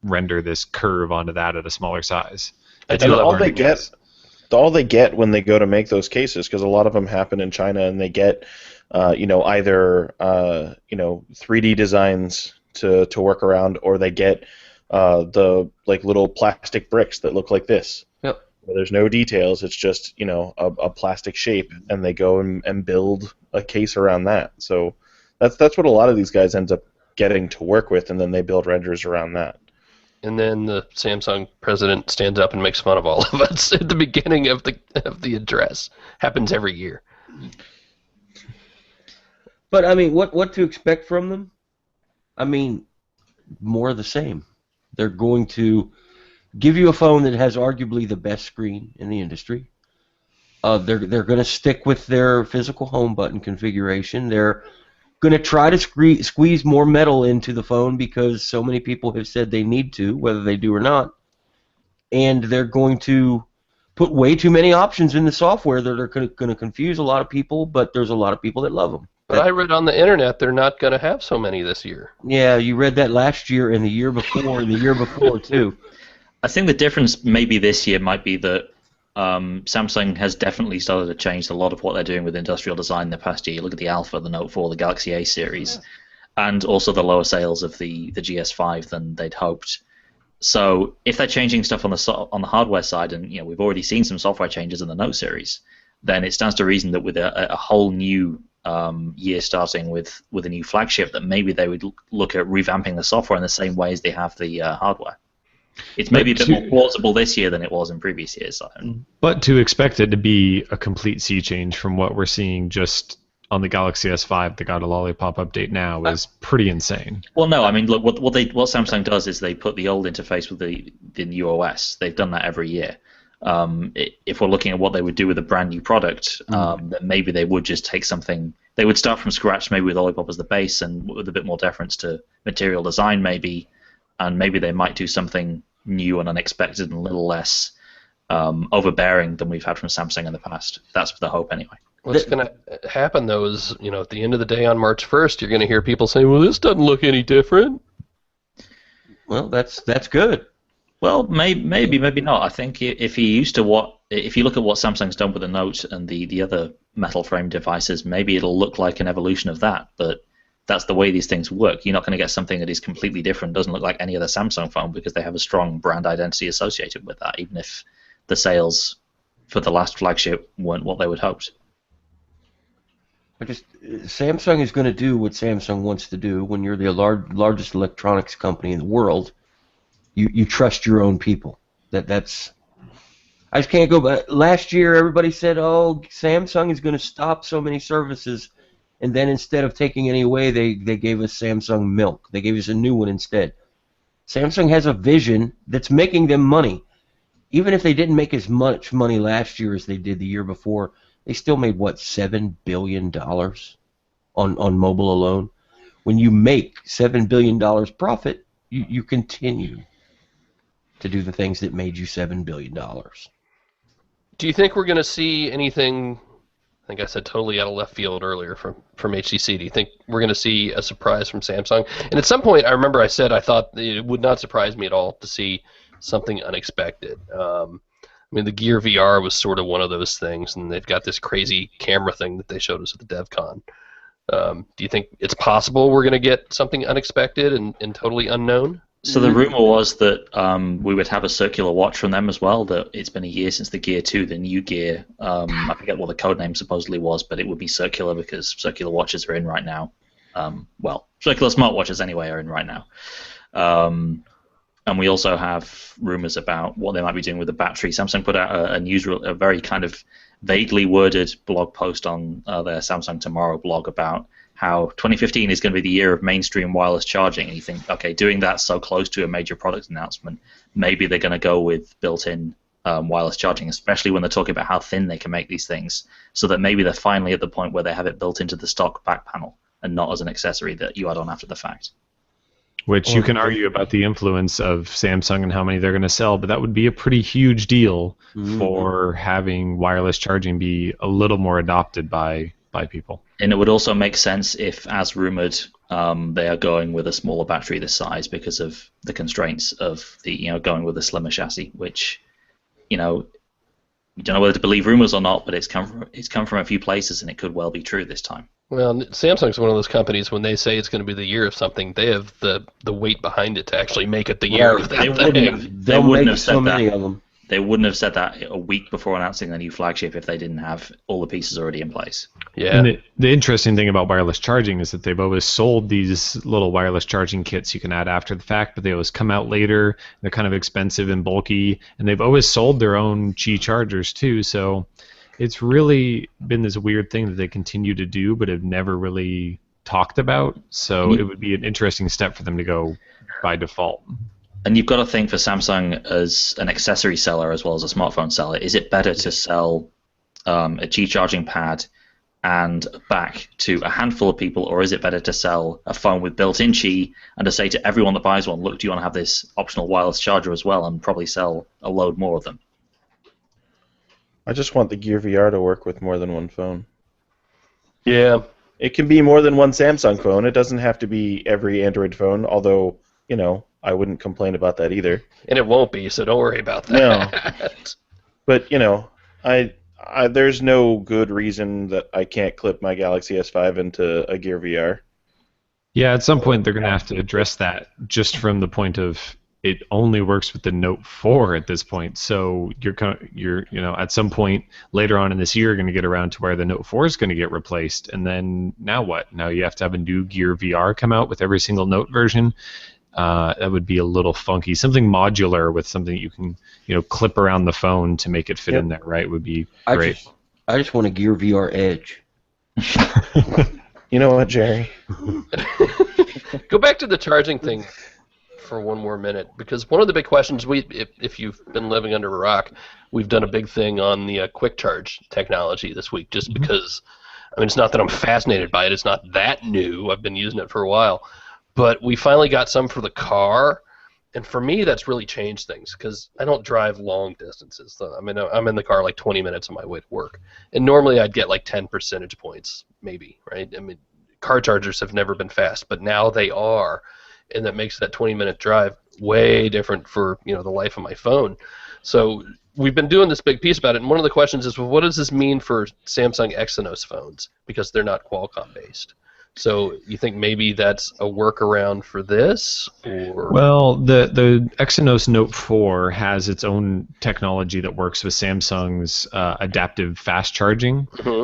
render this curve onto that at a smaller size? It's And not all hard to they guess. get when they go to make those cases, because a lot of them happen in China, and they get either 3D designs to work around, or they get the like little plastic bricks that look like this. Yep. Where there's no details. It's just a plastic shape, and they go and build a case around that. So that's what a lot of these guys end up getting to work with, and then they build renders around that. And then the Samsung president stands up and makes fun of all of us at the beginning of the address. Happens every year. But I mean, what to expect from them? I mean, more of the same. They're going to give you a phone that has arguably the best screen in the industry. They're going to stick with their physical home button configuration. They're going to try to squeeze more metal into the phone because so many people have said they need to, whether they do or not. And they're going to put way too many options in the software that are going to confuse a lot of people, but there's a lot of people that love them. But I read on the internet they're not going to have so many this year. Yeah, you read that last year and the year before and the year before too. I think the difference maybe this year might be that Samsung has definitely started to change a lot of what they're doing with industrial design in the past year. Look at the Alpha, the Note 4, the Galaxy A series, and also the lower sales of the GS5 than they'd hoped. So if they're changing stuff on the hardware side, and we've already seen some software changes in the Note series, then it stands to reason that with a whole new year starting with a new flagship, that maybe they would look at revamping the software in the same way as they have the hardware. It's maybe a bit more plausible this year than it was in previous years. But to expect it to be a complete sea change from what we're seeing just on the Galaxy S5 that got a Lollipop update now is pretty insane. Well, no, I mean, look, what Samsung does is they put the old interface with the new OS. They've done that every year. If we're looking at what they would do with a brand new product, then maybe they would just take something. They would start from scratch, maybe with Lollipop as the base, and with a bit more deference to material design, maybe. And maybe they might do something new and unexpected and a little less overbearing than we've had from Samsung in the past. That's the hope, anyway. What's going to happen, though, is, at the end of the day on March 1st, you're going to hear people saying, well, this doesn't look any different. Well, that's good. Well, maybe not. I think if you look at what Samsung's done with the Note and the other metal frame devices, maybe it'll look like an evolution of that, but that's the way these things work. You're not going to get something that is completely different, doesn't look like any other Samsung phone, because they have a strong brand identity associated with that, even if the sales for the last flagship weren't what they would hoped. Samsung is going to do what Samsung wants to do. When you're the largest electronics company in the world, you trust your own people. That's. I just can't go back. Last year, everybody said, "Oh, Samsung is going to stop so many services," and then instead of taking any away, they gave us Samsung Milk. They gave us a new one instead. Samsung has a vision that's making them money. Even if they didn't make as much money last year as they did the year before, they still made, what, $7 billion on mobile alone? When you make $7 billion profit, you continue to do the things that made you $7 billion. Do you think we're going to see anything, I think I said totally out of left field earlier from HTC, do you think we're going to see a surprise from Samsung? And at some point, I remember I said I thought it would not surprise me at all to see something unexpected. I mean, the Gear VR was sort of one of those things, and they've got this crazy camera thing that they showed us at the DevCon. Do you think it's possible we're going to get something unexpected and totally unknown? So the rumor was that we would have a circular watch from them as well. That it's been a year since the Gear 2, the new Gear. I forget what the code name supposedly was, but it would be circular because circular watches are in right now. Circular smartwatches anyway are in right now. And we also have rumors about what they might be doing with the battery. Samsung put out a very kind of vaguely worded blog post on their Samsung Tomorrow blog about how 2015 is going to be the year of mainstream wireless charging. And you think, okay, doing that so close to a major product announcement, maybe they're going to go with built-in wireless charging, especially when they're talking about how thin they can make these things, so that maybe they're finally at the point where they have it built into the stock back panel and not as an accessory that you add on after the fact. Which you can argue about the influence of Samsung and how many they're going to sell, but that would be a pretty huge deal for having wireless charging be a little more adopted by people. And it would also make sense if, as rumored, they are going with a smaller battery this size because of the constraints of the going with a slimmer chassis, which you don't know whether to believe rumors or not, but it's come from a few places, and it could well be true this time. Well, Samsung's one of those companies, when they say it's going to be the year of something, they have the weight behind it to actually make it the year of that thing. They wouldn't have said so that. many of them. They wouldn't have said that a week before announcing the new flagship if they didn't have all the pieces already in place. Yeah. And the interesting thing about wireless charging is that they've always sold these little wireless charging kits you can add after the fact, but they always come out later. They're kind of expensive and bulky, and they've always sold their own Qi chargers too. So it's really been this weird thing that they continue to do, but have never really talked about. So it would be an interesting step for them to go by default. And you've got to think, for Samsung as an accessory seller as well as a smartphone seller, is it better to sell a Qi charging pad and back to a handful of people, or is it better to sell a phone with built-in Qi and to say to everyone that buys one, look, do you want to have this optional wireless charger as well, and probably sell a load more of them? I just want the Gear VR to work with more than one phone. Yeah. It can be more than one Samsung phone. It doesn't have to be every Android phone, although, you know, I wouldn't complain about that either. And it won't be, so don't worry about that. No. But, you know, there's no good reason that I can't clip my Galaxy S5 into a Gear VR. Yeah, at some point they're going to have to address that, just from the point of it only works with the Note 4 at this point. So you're at some point later on in this year, you're going to get around to where the Note 4 is going to get replaced, and then now what? Now you have to have a new Gear VR come out with every single Note version. That would be a little funky. Something modular with something you can, clip around the phone to make it fit in there, right? Would be great. I just want a Gear VR Edge. You know what, Jerry? Go back to the charging thing for one more minute, because one of the big questions, if you've been living under a rock, we've done a big thing on the quick charge technology this week, just because, it's not that I'm fascinated by it. It's not that new. I've been using it for a while. But we finally got some for the car, and for me that's really changed things, because I don't drive long distances. So, I'm in the car like 20 minutes on my way to work, and normally I'd get like 10 percentage points, maybe, right? Car chargers have never been fast, but now they are, and that makes that 20-minute drive way different for the life of my phone. So we've been doing this big piece about it, and one of the questions is, well, what does this mean for Samsung Exynos phones, because they're not Qualcomm based? So you think maybe that's a workaround for this, or? Well, the Exynos Note 4 has its own technology that works with Samsung's adaptive fast charging,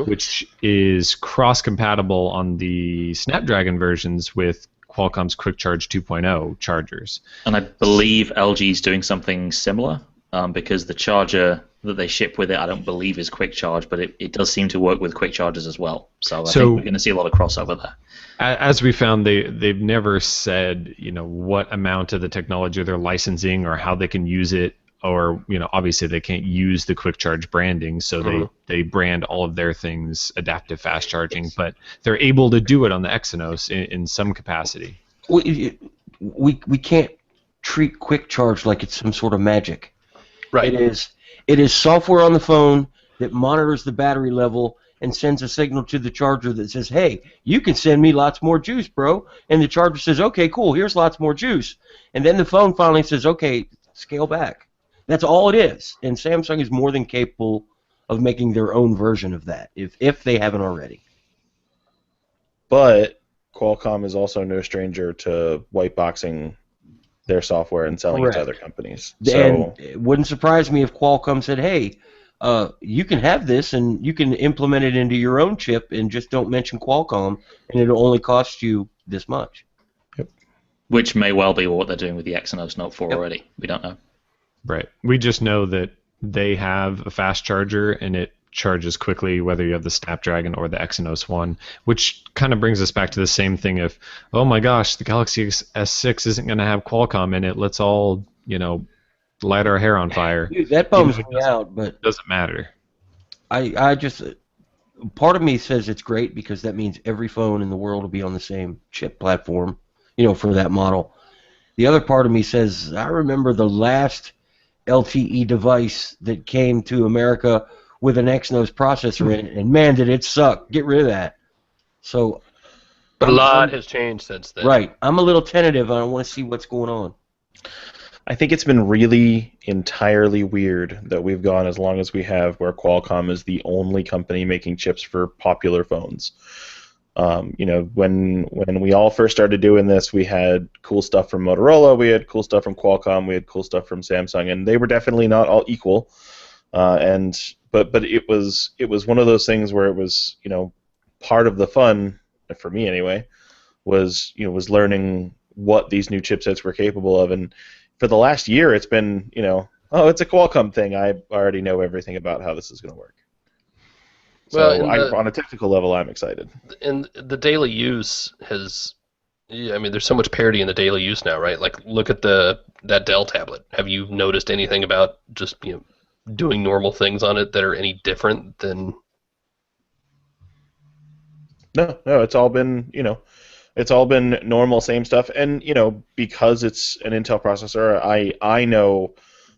which is cross-compatible on the Snapdragon versions with Qualcomm's Quick Charge 2.0 chargers. And I believe LG is doing something similar, because the charger that they ship with it, I don't believe is Quick Charge, but it does seem to work with quick chargers as well. So I think we're going to see a lot of crossover there. As we found, they've never said what amount of the technology they're licensing or how they can use it, or obviously they can't use the Quick Charge branding, so they brand all of their things adaptive fast charging, but they're able to do it on the Exynos in some capacity. We can't treat Quick Charge like it's some sort of magic. Right. It is software on the phone that monitors the battery level and sends a signal to the charger that says, hey, you can send me lots more juice, bro. And the charger says, okay, cool, here's lots more juice. And then the phone finally says, okay, scale back. That's all it is. And Samsung is more than capable of making their own version of that, if they haven't already. But Qualcomm is also no stranger to whiteboxing their software and selling it to other companies. And it wouldn't surprise me if Qualcomm said, hey, you can have this and you can implement it into your own chip and just don't mention Qualcomm, and it'll only cost you this much. Yep. Which may well be what they're doing with the Exynos Note 4 already. We don't know. Right. We just know that they have a fast charger and it charges quickly whether you have the Snapdragon or the Exynos one, which kind of brings us back to the same thing of, oh my gosh, the Galaxy S6 isn't going to have Qualcomm in it. Let's all, light our hair on fire. Dude, that bums me out, but it doesn't matter. I just, part of me says it's great because that means every phone in the world will be on the same chip platform, for that model. The other part of me says, I remember the last LTE device that came to America with an Exynos processor in it, and man, did it suck. Get rid of that. So, but a lot has changed since then. Right. I'm a little tentative. I want to see what's going on. I think it's been really entirely weird that we've gone as long as we have, where Qualcomm is the only company making chips for popular phones. When we all first started doing this, we had cool stuff from Motorola, we had cool stuff from Qualcomm, we had cool stuff from Samsung, and they were definitely not all equal. But it was one of those things where it was part of the fun for me anyway was learning what these new chipsets were capable of, and for the last year it's been it's a Qualcomm thing. I already know everything about how this is going to work. So on a technical level, I'm excited. And the daily use has, there's so much parity in the daily use now, right? Like, look at that Dell tablet. Have you noticed anything about just doing normal things on it that are any different than? No, it's all been normal, same stuff, and because it's an Intel processor, I know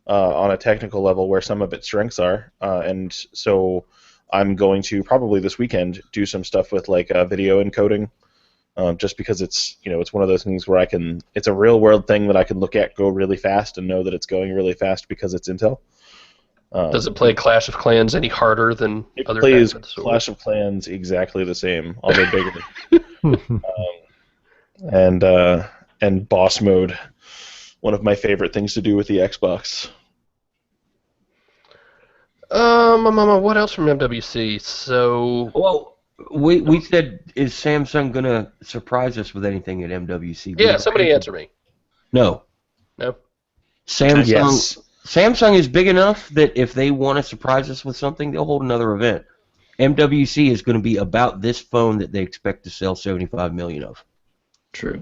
on a technical level where some of its strengths are, and so I'm going to probably this weekend do some stuff with like video encoding, just because it's one of those things where it's a real world thing that I can look at go really fast and know that it's going really fast because it's Intel. Does it play Clash of Clans any harder than other? It plays Clash of Clans exactly the same, although bigger. And boss mode, one of my favorite things to do with the Xbox. What else from MWC? So, well, we said, is Samsung gonna surprise us with anything at MWC? Yeah, somebody answer me. No. Samsung. Yes. Samsung is big enough that if they want to surprise us with something, they'll hold another event. MWC is going to be about this phone that they expect to sell 75 million of. True.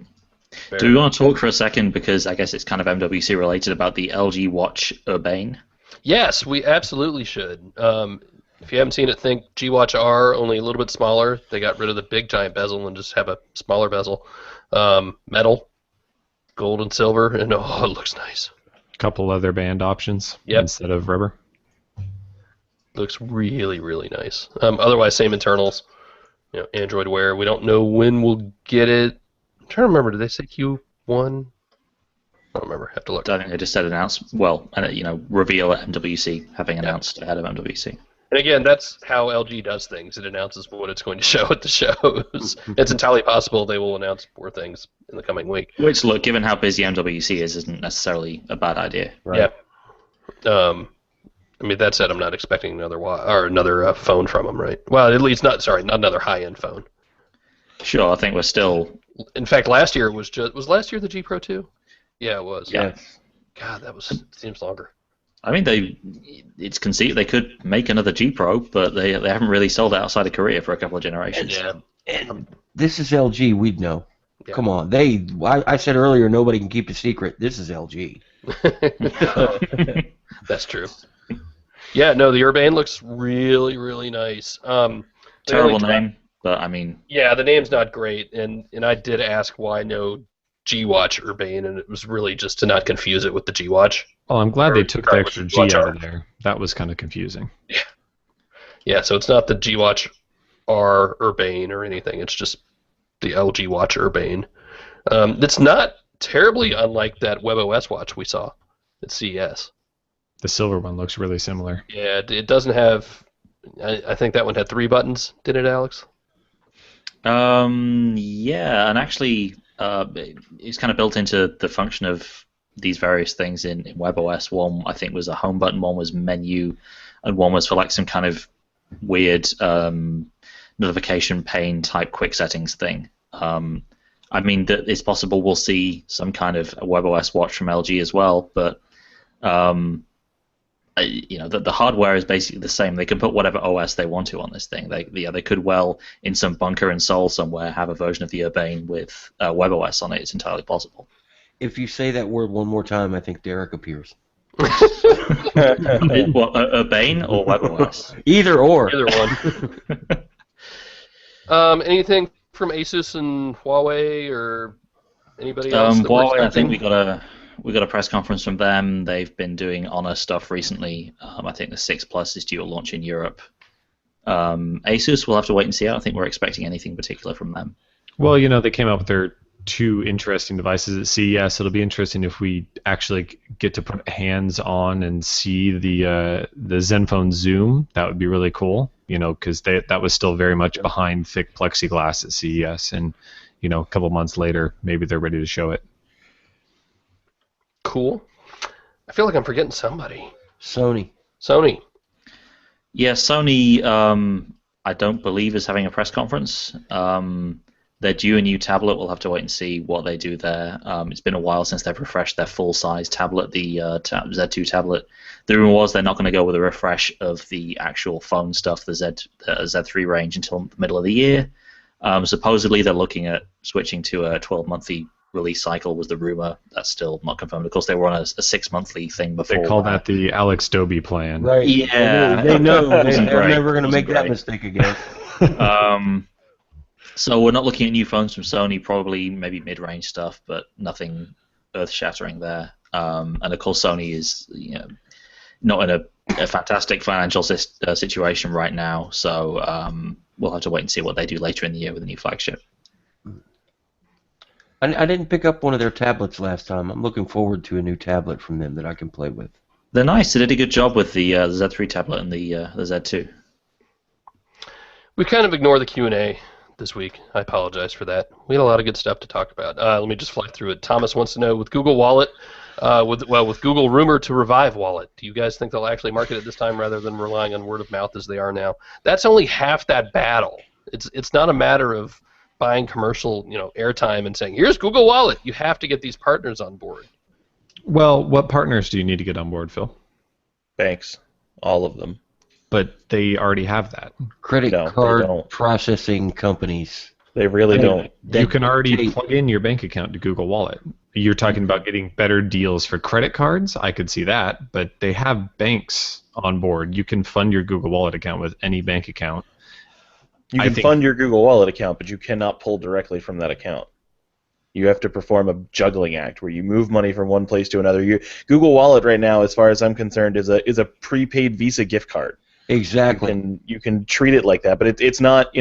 Do we want to talk for a second, because I guess it's kind of MWC related, about the LG Watch Urbane? Yes, we absolutely should. If you haven't seen it, think G-Watch R, only a little bit smaller. They got rid of the big giant bezel and just have a smaller bezel. Metal, gold and silver, and it looks nice. Couple leather band options instead of rubber. Looks really, really nice. Otherwise, same internals. Android Wear. We don't know when we'll get it. I'm trying to remember. Did they say Q1? I don't remember. Have to look. I think they just said reveal at MWC, having announced ahead of MWC. And again, that's how LG does things. It announces what it's going to show at the shows. It's entirely possible they will announce more things in the coming week. Which, look, given how busy MWC is, isn't necessarily a bad idea. Right. Yeah. That said, I'm not expecting another phone from them, right? Well, at least not another high-end phone. Sure, I think we're still. In fact, last year was last year the G Pro 2? Yeah, it was. Yeah. God, seems longer. It's conceived they could make another G Pro, but they haven't really sold outside of Korea for a couple of generations. And this is LG, we'd know. Yeah. Come on, I said earlier nobody can keep a secret. This is LG. That's true. Yeah, no, the Urbane looks really, really nice. Terrible name, but Yeah, the name's not great, and I did ask why no G-Watch Urbane, and it was really just to not confuse it with the G-Watch. Well, I'm glad they took the extra G out of there. That was kind of confusing. Yeah. Yeah, so it's not the G-Watch R Urbane or anything. It's just the LG Watch Urbane. It's not terribly unlike that WebOS watch we saw at CES. The silver one looks really similar. Yeah, it doesn't have... I think that one had 3 buttons, did it, Alex? Yeah, and actually it's kind of built into the function of these various things in WebOS. One, I think, was a home button, one was menu, and one was for like some kind of weird notification pane type quick settings thing. That it's possible we'll see some kind of a WebOS watch from LG as well, but the hardware is basically the same. They can put whatever OS they want to on this thing. They could well, in some bunker in Seoul somewhere, have a version of the Urbane with WebOS on it. It's entirely possible. If you say that word one more time, I think Derek appears. What, Urbane or WebOS? Either or. Either one. Anything from Asus and Huawei or anybody else? Huawei, I think we got a press conference from them. They've been doing Honor stuff recently. I think the 6 Plus is due to launch in Europe. Asus, we'll have to wait and see. I don't think we're expecting anything particular from them. Well, they came out with their two interesting devices at CES. It'll be interesting if we actually get to put hands on and see the Zenfone Zoom. That would be really cool, because that was still very much behind thick plexiglass at CES, and a couple months later, maybe they're ready to show it. Cool. I feel like I'm forgetting somebody. Sony. Yeah, Sony, I don't believe is having a press conference. They're due a new tablet. We'll have to wait and see what they do there. It's been a while since they've refreshed their full-size tablet, the Z2 tablet. The rumor was they're not going to go with a refresh of the actual phone stuff, the Z3 range, until the middle of the year. Supposedly they're looking at switching to a 12-monthly release cycle was the rumor. That's still not confirmed. Of course, they were on a 6-monthly thing before. They call that the Alex Dobie plan. Right. Yeah. They know. They're never going to make that mistake again. So we're not looking at new phones from Sony, probably maybe mid-range stuff, but nothing earth-shattering there. And of course, Sony is not in a fantastic financial situation right now, so we'll have to wait and see what they do later in the year with the new flagship. I didn't pick up one of their tablets last time. I'm looking forward to a new tablet from them that I can play with. They're nice. They did a good job with the Z3 tablet and the Z2. We kind of ignore the Q&A this week. I apologize for that. We had a lot of good stuff to talk about. Let me just fly through it. Thomas wants to know, with Google Wallet, with Google rumored to revive Wallet, do you guys think they'll actually market it this time rather than relying on word of mouth as they are now? That's only half that battle. It's not a matter of buying commercial, airtime and saying, here's Google Wallet. You have to get these partners on board. Well, what partners do you need to get on board, Phil? Banks. All of them. But they already have that. Credit card processing companies. They really don't. You can already plug in your bank account to Google Wallet. You're talking about getting better deals for credit cards. I could see that. But they have banks on board. You can fund your Google Wallet account with any bank account. You can fund your Google Wallet account, but you cannot pull directly from that account. You have to perform a juggling act where you move money from one place to another. Google Wallet right now, as far as I'm concerned, is a prepaid Visa gift card. Exactly. You can treat it like that, but it's not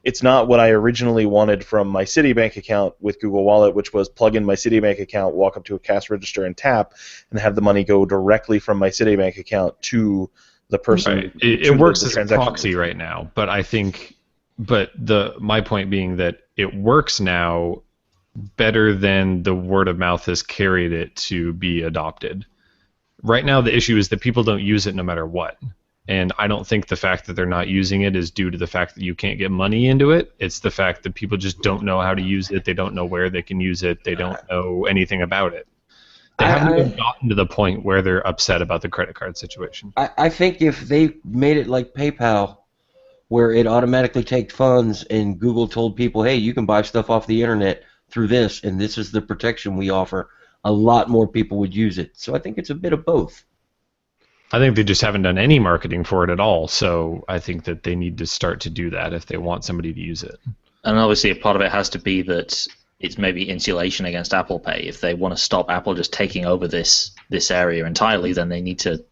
it's not what I originally wanted from my Citibank account with Google Wallet, which was plug in my Citibank account, walk up to a cash register and tap, and have the money go directly from my Citibank account to the person. Right. It works as a proxy right now, but I think. But my point being that it works now better than the word of mouth has carried it to be adopted. Right now, the issue is that people don't use it no matter what. And I don't think the fact that they're not using it is due to the fact that you can't get money into it. It's the fact that people just don't know how to use it. They don't know where they can use it. They don't know anything about it. They haven't even gotten to the point where they're upset about the credit card situation. I think if they made it like PayPal, where it automatically takes funds, and Google told people, hey, you can buy stuff off the internet through this, and this is the protection we offer, a lot more people would use it. So I think it's a bit of both. I think they just haven't done any marketing for it at all, so I think that they need to start to do that if they want somebody to use it. And obviously a part of it has to be that it's maybe insulation against Apple Pay. If they want to stop Apple just taking over this area entirely, then they need to,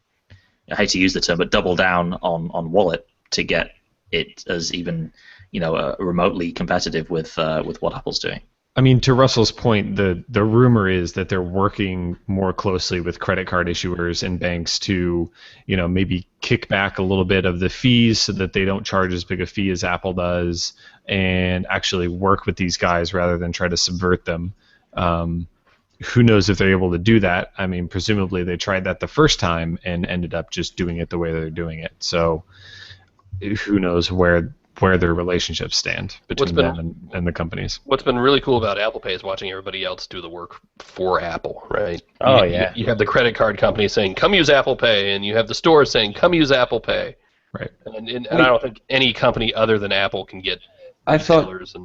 I hate to use the term, but double down on Wallet to get it as even, remotely competitive with what Apple's doing. I mean, to Russell's point, the rumor is that they're working more closely with credit card issuers and banks to, maybe kick back a little bit of the fees so that they don't charge as big a fee as Apple does, and actually work with these guys rather than try to subvert them. Who knows if they're able to do that? I mean, presumably they tried that the first time and ended up just doing it the way they're doing it. So who knows where their relationships stand between them and the companies. What's been really cool about Apple Pay is watching everybody else do the work for Apple, right? Oh, yeah. You have the credit card company saying, come use Apple Pay, and you have the store saying, come use Apple Pay. Right. And I don't think any company other than Apple can get retailers.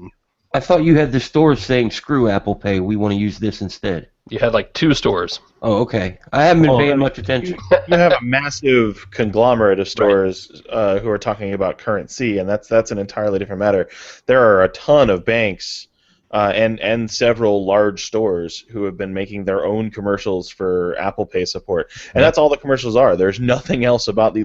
I thought you had the stores saying, screw Apple Pay, we want to use this instead. You had like 2 stores. Oh, okay. I haven't been paying much attention. You have a massive conglomerate of stores who are talking about currency, and that's an entirely different matter. There are a ton of banks and several large stores who have been making their own commercials for Apple Pay support, and that's all the commercials are. There's nothing else about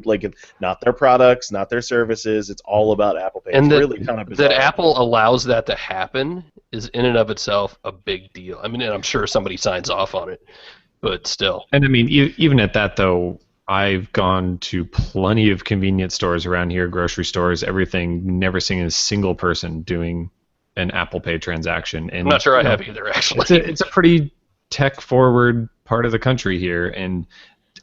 not their products, not their services. It's all about Apple Pay. And it's really kind of bizarre. That Apple allows that to happen is in and of itself a big deal. I mean, and I'm sure somebody signs off on it, but still. And I mean, even at that though, I've gone to plenty of convenience stores around here, grocery stores, everything, never seen a single person doing an Apple Pay transaction. And I'm not sure I have either, actually. It's a pretty tech-forward part of the country here, and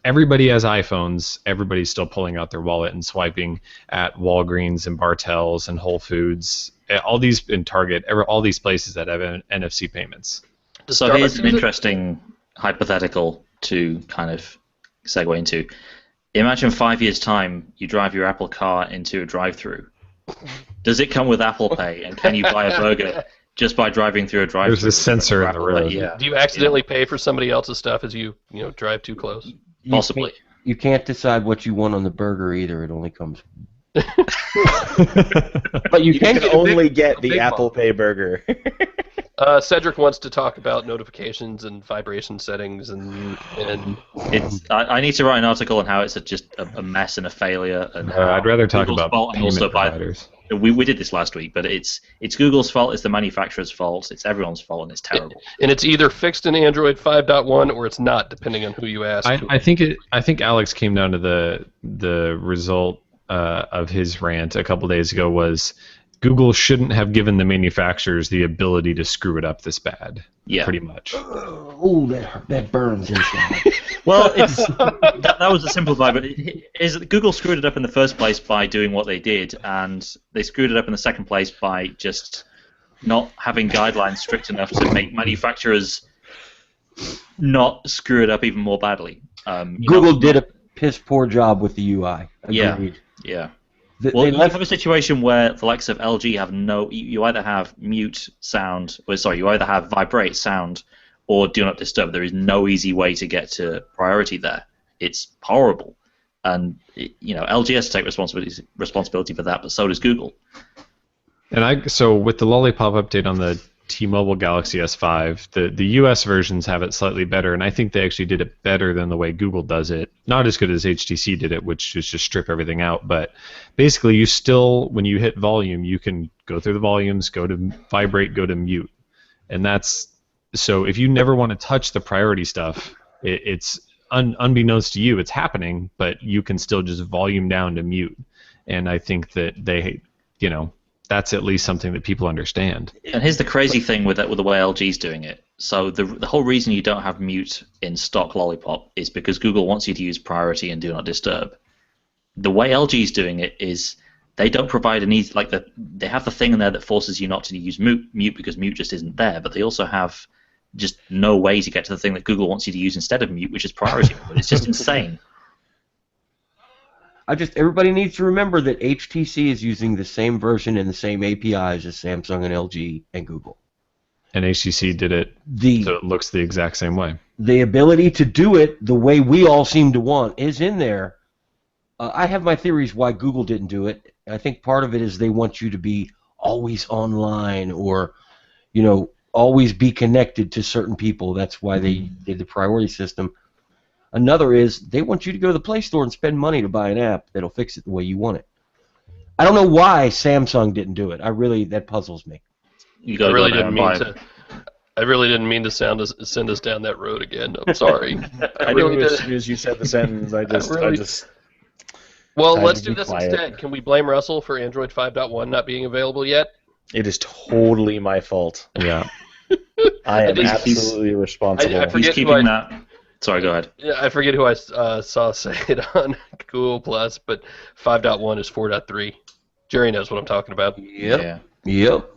everybody has iPhones. Everybody's still pulling out their wallet and swiping at Walgreens and Bartell's and Whole Foods, all these in Target, all these places that have NFC payments. So here's an interesting hypothetical to kind of segue into. Imagine 5 years' time, you drive your Apple car into a drive-thru. Does it come with Apple Pay, and can you buy a burger just by driving through a drive-thru? There's a sensor in the road. Yeah. Do you accidentally pay for somebody else's stuff as you drive too close? Possibly. You can't decide what you want on the burger either. It only comes. But you can only get the Apple Pay burger. Cedric wants to talk about notifications and vibration settings, and I need to write an article on how it's just a mess and a failure. And I'd rather talk Google's about fault and payment also providers. We did this last week, but it's Google's fault, it's the manufacturer's fault, it's everyone's fault, and it's terrible. And it's either fixed in Android 5.1 or it's not, depending on who you ask. I think Alex came down to the result of his rant a couple days ago was Google shouldn't have given the manufacturers the ability to screw it up this bad. Yeah, pretty much. Oh, that burns inside. Well, that was a simple vibe, but Google screwed it up in the first place by doing what they did, and they screwed it up in the second place by just not having guidelines strict enough to make manufacturers not screw it up even more badly. Google did a piss poor job with the UI. Agreed. Yeah. Well, you have a situation where the likes of LG have you either have mute sound, you either have vibrate sound or do not disturb. There is no easy way to get to priority there. It's horrible. And, LG has to take responsibility for that, but so does Google. And so with the Lollipop update on the T-Mobile Galaxy S5, the US versions have it slightly better, and I think they actually did it better than the way Google does it. Not as good as HTC did it, which is just strip everything out, but basically you still, when you hit volume, you can go through the volumes, go to vibrate, go to mute. And so if you never want to touch the priority stuff, it's unbeknownst to you, it's happening, but you can still just volume down to mute. And I think that that's at least something that people understand. And here's the crazy thing with the way LG's doing it. So the whole reason you don't have mute in stock Lollipop is because Google wants you to use priority and do not disturb. The way LG's doing it is they don't provide they have the thing in there that forces you not to use mute because mute just isn't there, but they also have just no way to get to the thing that Google wants you to use instead of mute, which is priority. It's just insane. Everybody needs to remember that HTC is using the same version and the same APIs as Samsung and LG and Google. And HTC did it so it looks the exact same way. The ability to do it the way we all seem to want is in there. I have my theories why Google didn't do it. I think part of it is they want you to be always online or, always be connected to certain people. That's why they did the priority system. Another is they want you to go to the Play Store and spend money to buy an app that'll fix it the way you want it. I don't know why Samsung didn't do it. That puzzles me. I really didn't mean to send us down that road again. I'm sorry. I really did. As soon as you said the sentence, I just. Well, let's do this instead. Can we blame Russell for Android 5.1 not being available yet? It is totally my fault. Yeah. I am absolutely responsible. I forget He's keeping that. Sorry, go ahead. Yeah, I forget who I saw say it on Google Plus, but 5.1 is 4.3. Jerry knows what I'm talking about. Yep. Yep.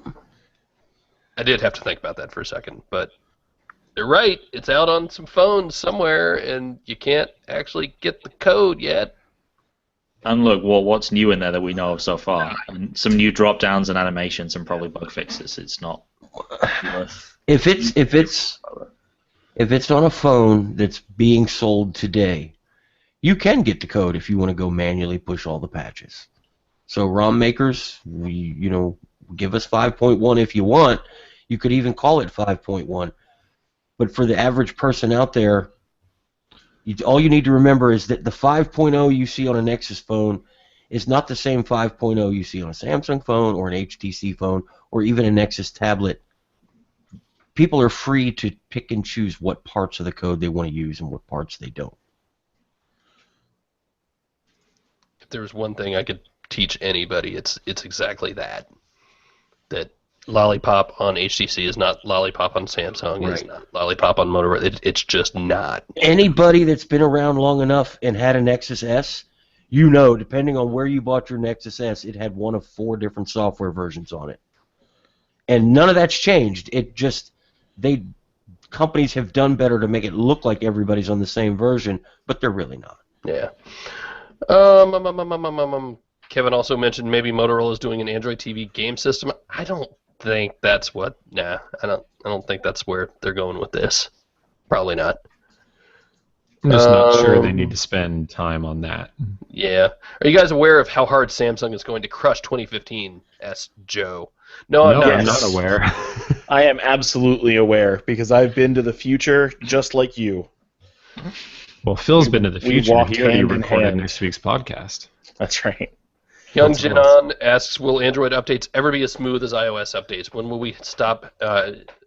I did have to think about that for a second, but you're right. It's out on some phones somewhere, and you can't actually get the code yet. And look, what's new in there that we know of so far? And some new drop-downs and animations and probably bug fixes. It's not worth... If it's on a phone that's being sold today, you can get the code if you want to go manually push all the patches. So ROM makers, give us 5.1 if you want. You could even call it 5.1. But for the average person out there, all you need to remember is that the 5.0 you see on a Nexus phone is not the same 5.0 you see on a Samsung phone or an HTC phone or even a Nexus tablet people are free to pick and choose what parts of the code they want to use and what parts they don't. If there was one thing I could teach anybody, it's exactly that. That Lollipop on HTC is not Lollipop on Samsung. Right. It's not Lollipop on Motorola. It's just not. Anybody that's been around long enough and had a Nexus S, you know, depending on where you bought your Nexus S, it had one of 4 different software versions on it. And none of that's changed. It just, companies have done better to make it look like everybody's on the same version, but they're really not. Yeah. Kevin also mentioned maybe Motorola's doing an Android TV game system. I don't think that's what. Nah, I don't think that's where they're going with this. Probably not. I'm just not sure they need to spend time on that. Yeah. Are you guys aware of how hard Samsung is going to crush 2015? Asked Joe. No, I'm not. I'm not aware. I am absolutely aware because I've been to the future just like you. Well, Phil's been to the we future. walked He already hand in recorded hand. next week's podcast. That's right. Young That's Jinon asks, will Android updates ever be as smooth as iOS updates? When will we stop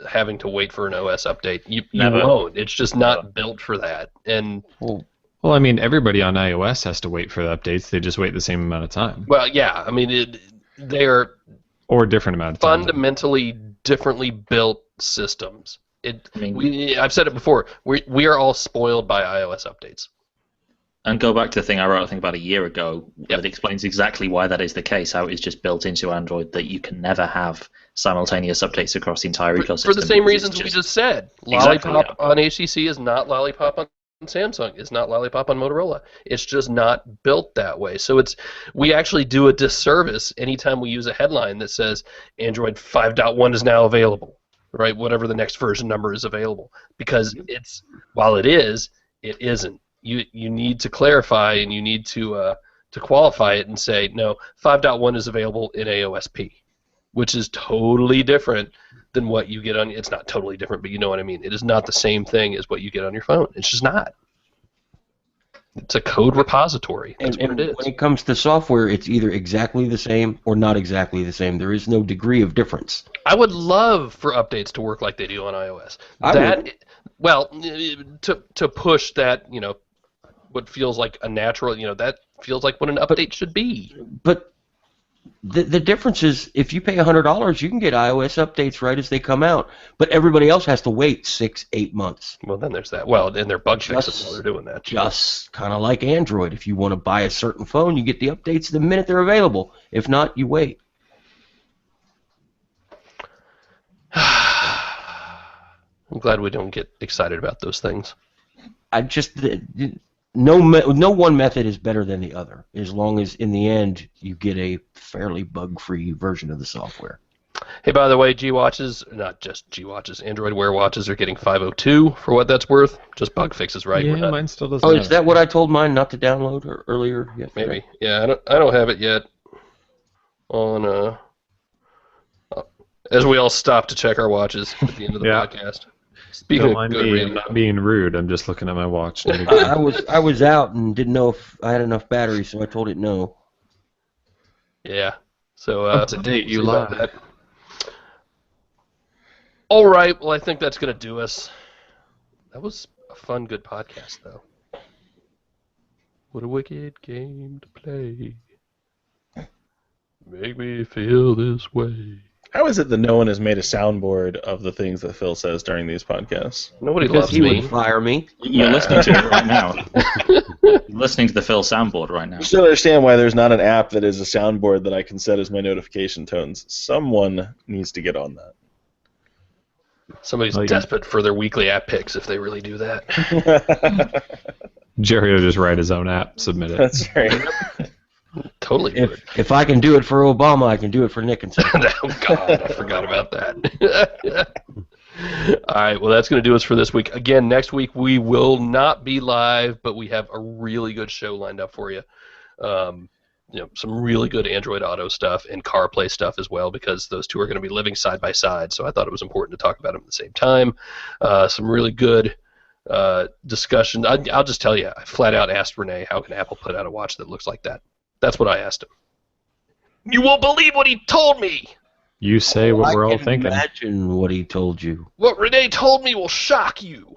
having to wait for an OS update? You Never. won't. It's just not built for that. And Well, I mean, everybody on iOS has to wait for the updates. They just wait the same amount of time. well, yeah, I mean, they are Or a different amount of time. fundamentally differently built systems. I mean- I've said it before. We are all spoiled by iOS updates. And go back to the thing I wrote, I think, about a year ago, Yep. that explains exactly why that is the case, how it is just built into Android that you can never have simultaneous updates across the entire ecosystem. For the same because it's reasons we just said. Exactly, Lollipop yeah. on HTC is not Lollipop on Samsung. It's not Lollipop on Motorola. It's just not built that way. So we actually do a disservice anytime we use a headline that says Android 5.1 is now available, right? Whatever the next version number is available. Because while it isn't. You need to clarify and you need to qualify it and say, no, 5.1 is available in AOSP, which is totally different than what you get on. It's not totally different, but you know what I mean. It is not the same thing as what you get on your phone. It's just not. It's a code repository. That's And what it is. when it comes to software, it's either exactly the same or not exactly the same. There is no degree of difference. I would love for updates to work like they do on iOS. Well, to push that, what feels like a natural, that feels like what an update should be. But the difference is, if you pay $100, you can get iOS updates right as they come out. But everybody else has to wait 6-8 months. Well, then there's that. Well, and they're bug fixes while they're doing that. Just kind of like Android. If you want to buy a certain phone, you get the updates the minute they're available. If not, you wait. I'm glad we don't get excited about those things. No one method is better than the other, as long as in the end you get a fairly bug-free version of the software. Hey, by the way, G-Watches, not just G-Watches, Android Wear watches are getting 502 for what that's worth. Just bug fixes, right? Yeah, We're not- mine still doesn't. Oh, have is it. that what I told mine not to download earlier? Yeah, Maybe. Yeah, I don't have it yet. On as we all stop to check our watches at the end of the Yeah. podcast. Speaking Don't of mind good me. radio, I'm not being rude. I'm just looking at my watch. I was out and didn't know if I had enough battery, so I told it no. yeah. So Up to date, you see about lie. that. All right. Well, I think that's gonna do us. That was a fun, good podcast, though. What a wicked game to play. Make me feel this way. How is it that no one has made a soundboard of the things that Phil says during these podcasts? Nobody Because loves he me. would fire me. You're listening to it right now. You're listening to the Phil soundboard right now. I still understand why there's not an app that is a soundboard that I can set as my notification tones. Someone needs to get on that. Somebody's Like- desperate for their weekly app picks if they really do that. Jerry will just write his own app, submit it. That's right. Totally would. If I can do it for Obama, I can do it for Nicholson. Oh, God, I forgot about that. All right, well, that's going to do us for this week. Again, next week we will not be live, but we have a really good show lined up for you. Some really good Android Auto stuff and CarPlay stuff as well, because those two are going to be living side by side, so I thought it was important to talk about them at the same time. Some really good discussion. I'll just tell you, I flat out asked Renee, how can Apple put out a watch that looks like that? That's what I asked him. You won't believe what he told me! You say what we're all thinking. Imagine what he told you. What Renee told me will shock you.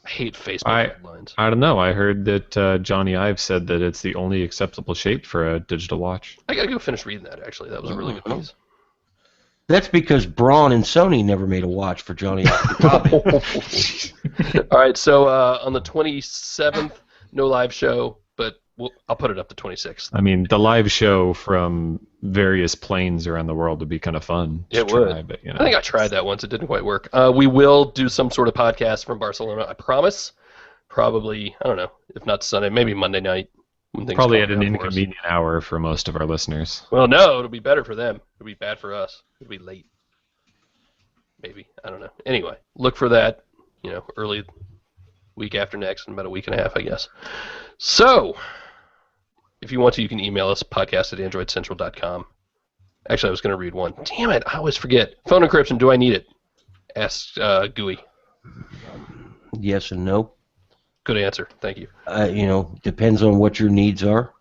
I hate Facebook headlines. I don't know. I heard that Johnny Ive said that it's the only acceptable shape for a digital watch. I gotta go finish reading that, actually. That was a really good piece. That's because Braun and Sony never made a watch for Johnny Ive. All right, so on the 27th, no live show, but I'll put it up to 26th. I mean, the live show from various planes around the world would be kind of fun. It would. Try, but, you know. I think I tried that once. It didn't quite work. We will do some sort of podcast from Barcelona, I promise. Probably, I don't know, if not Sunday, maybe Monday night. When things Probably calm at an down for us. inconvenient hour for most of our listeners. Well, no, it'll be better for them. It'll be bad for us. It'll be late. Maybe. I don't know. Anyway, look for that, early week after next, in about a week and a half, I guess. So, if you want to, you can email us, podcast@androidcentral.com. Actually, I was going to read one. Damn it, I always forget. Phone encryption, do I need it? Asks GUI. Yes and no. Good answer. Thank you. Depends on what your needs are.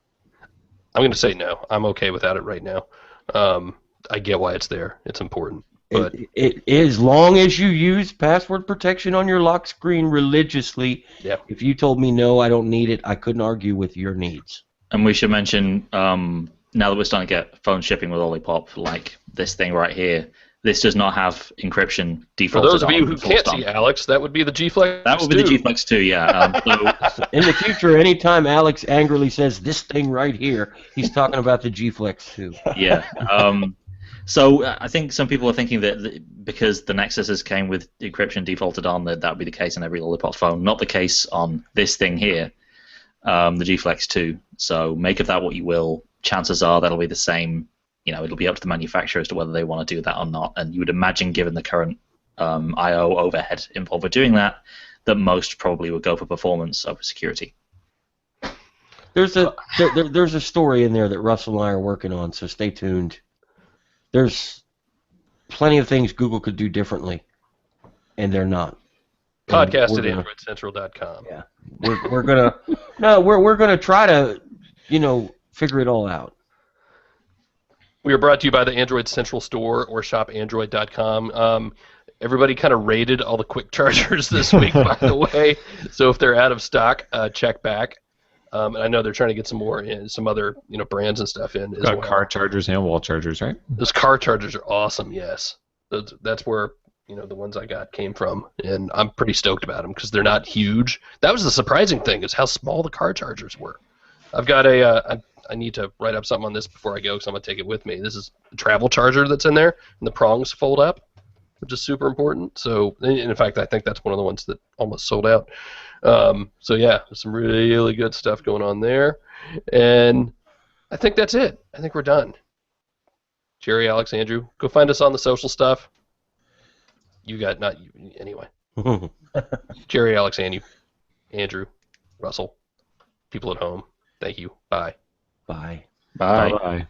I'm going to say no. I'm okay without it right now. I get why it's there. It's important. But It as long as you use password protection on your lock screen religiously. Yeah. If you told me no, I don't need it, I couldn't argue with your needs. And we should mention, now that we're starting to get phone shipping with Olipop, like this thing right here, this does not have encryption defaulted. for those of you who full can't stop. see Alex, that would be the G Flex. That would be the 2. G Flex 2, yeah. In the future, anytime Alex angrily says this thing right here, he's talking about the G Flex 2. Yeah. So I think some people are thinking that because the Nexuses came with encryption defaulted on, that would be the case on every Lollipop phone. Not the case on this thing here, the G Flex 2. So make of that what you will. Chances are that'll be the same. It'll be up to the manufacturer as to whether they want to do that or not. And you would imagine, given the current I/O overhead involved with doing that most probably would go for performance over security. There's a story in there that Russell and I are working on, so stay tuned. There's plenty of things Google could do differently, and they're not. Podcast@androidcentral.com. Yeah, we're gonna try to figure it all out. We are brought to you by the Android Central Store or shopandroid.com. Everybody kind of rated all the quick chargers this week, by the way. So if they're out of stock, check back. And I know they're trying to get some more in, some other brands and stuff in as well. Car chargers and wall chargers, right? Those car chargers are awesome. Yes, that's where the ones I got came from, and I'm pretty stoked about them because they're not huge. That was the surprising thing, is how small the car chargers were. I've got I need to write up something on this before I go because I'm going to take it with me. This is a travel charger that's in there, and the prongs fold up, which is super important. So, in fact, I think that's one of the ones that almost sold out. So, yeah, there's some really good stuff going on there. And I think that's it. I think we're done. Jerry, Alex, Andrew, go find us on the social stuff. You got, not you, anyway. Jerry, Alex, Andrew, Russell, people at home. Thank you. Bye. Bye. Bye. Bye.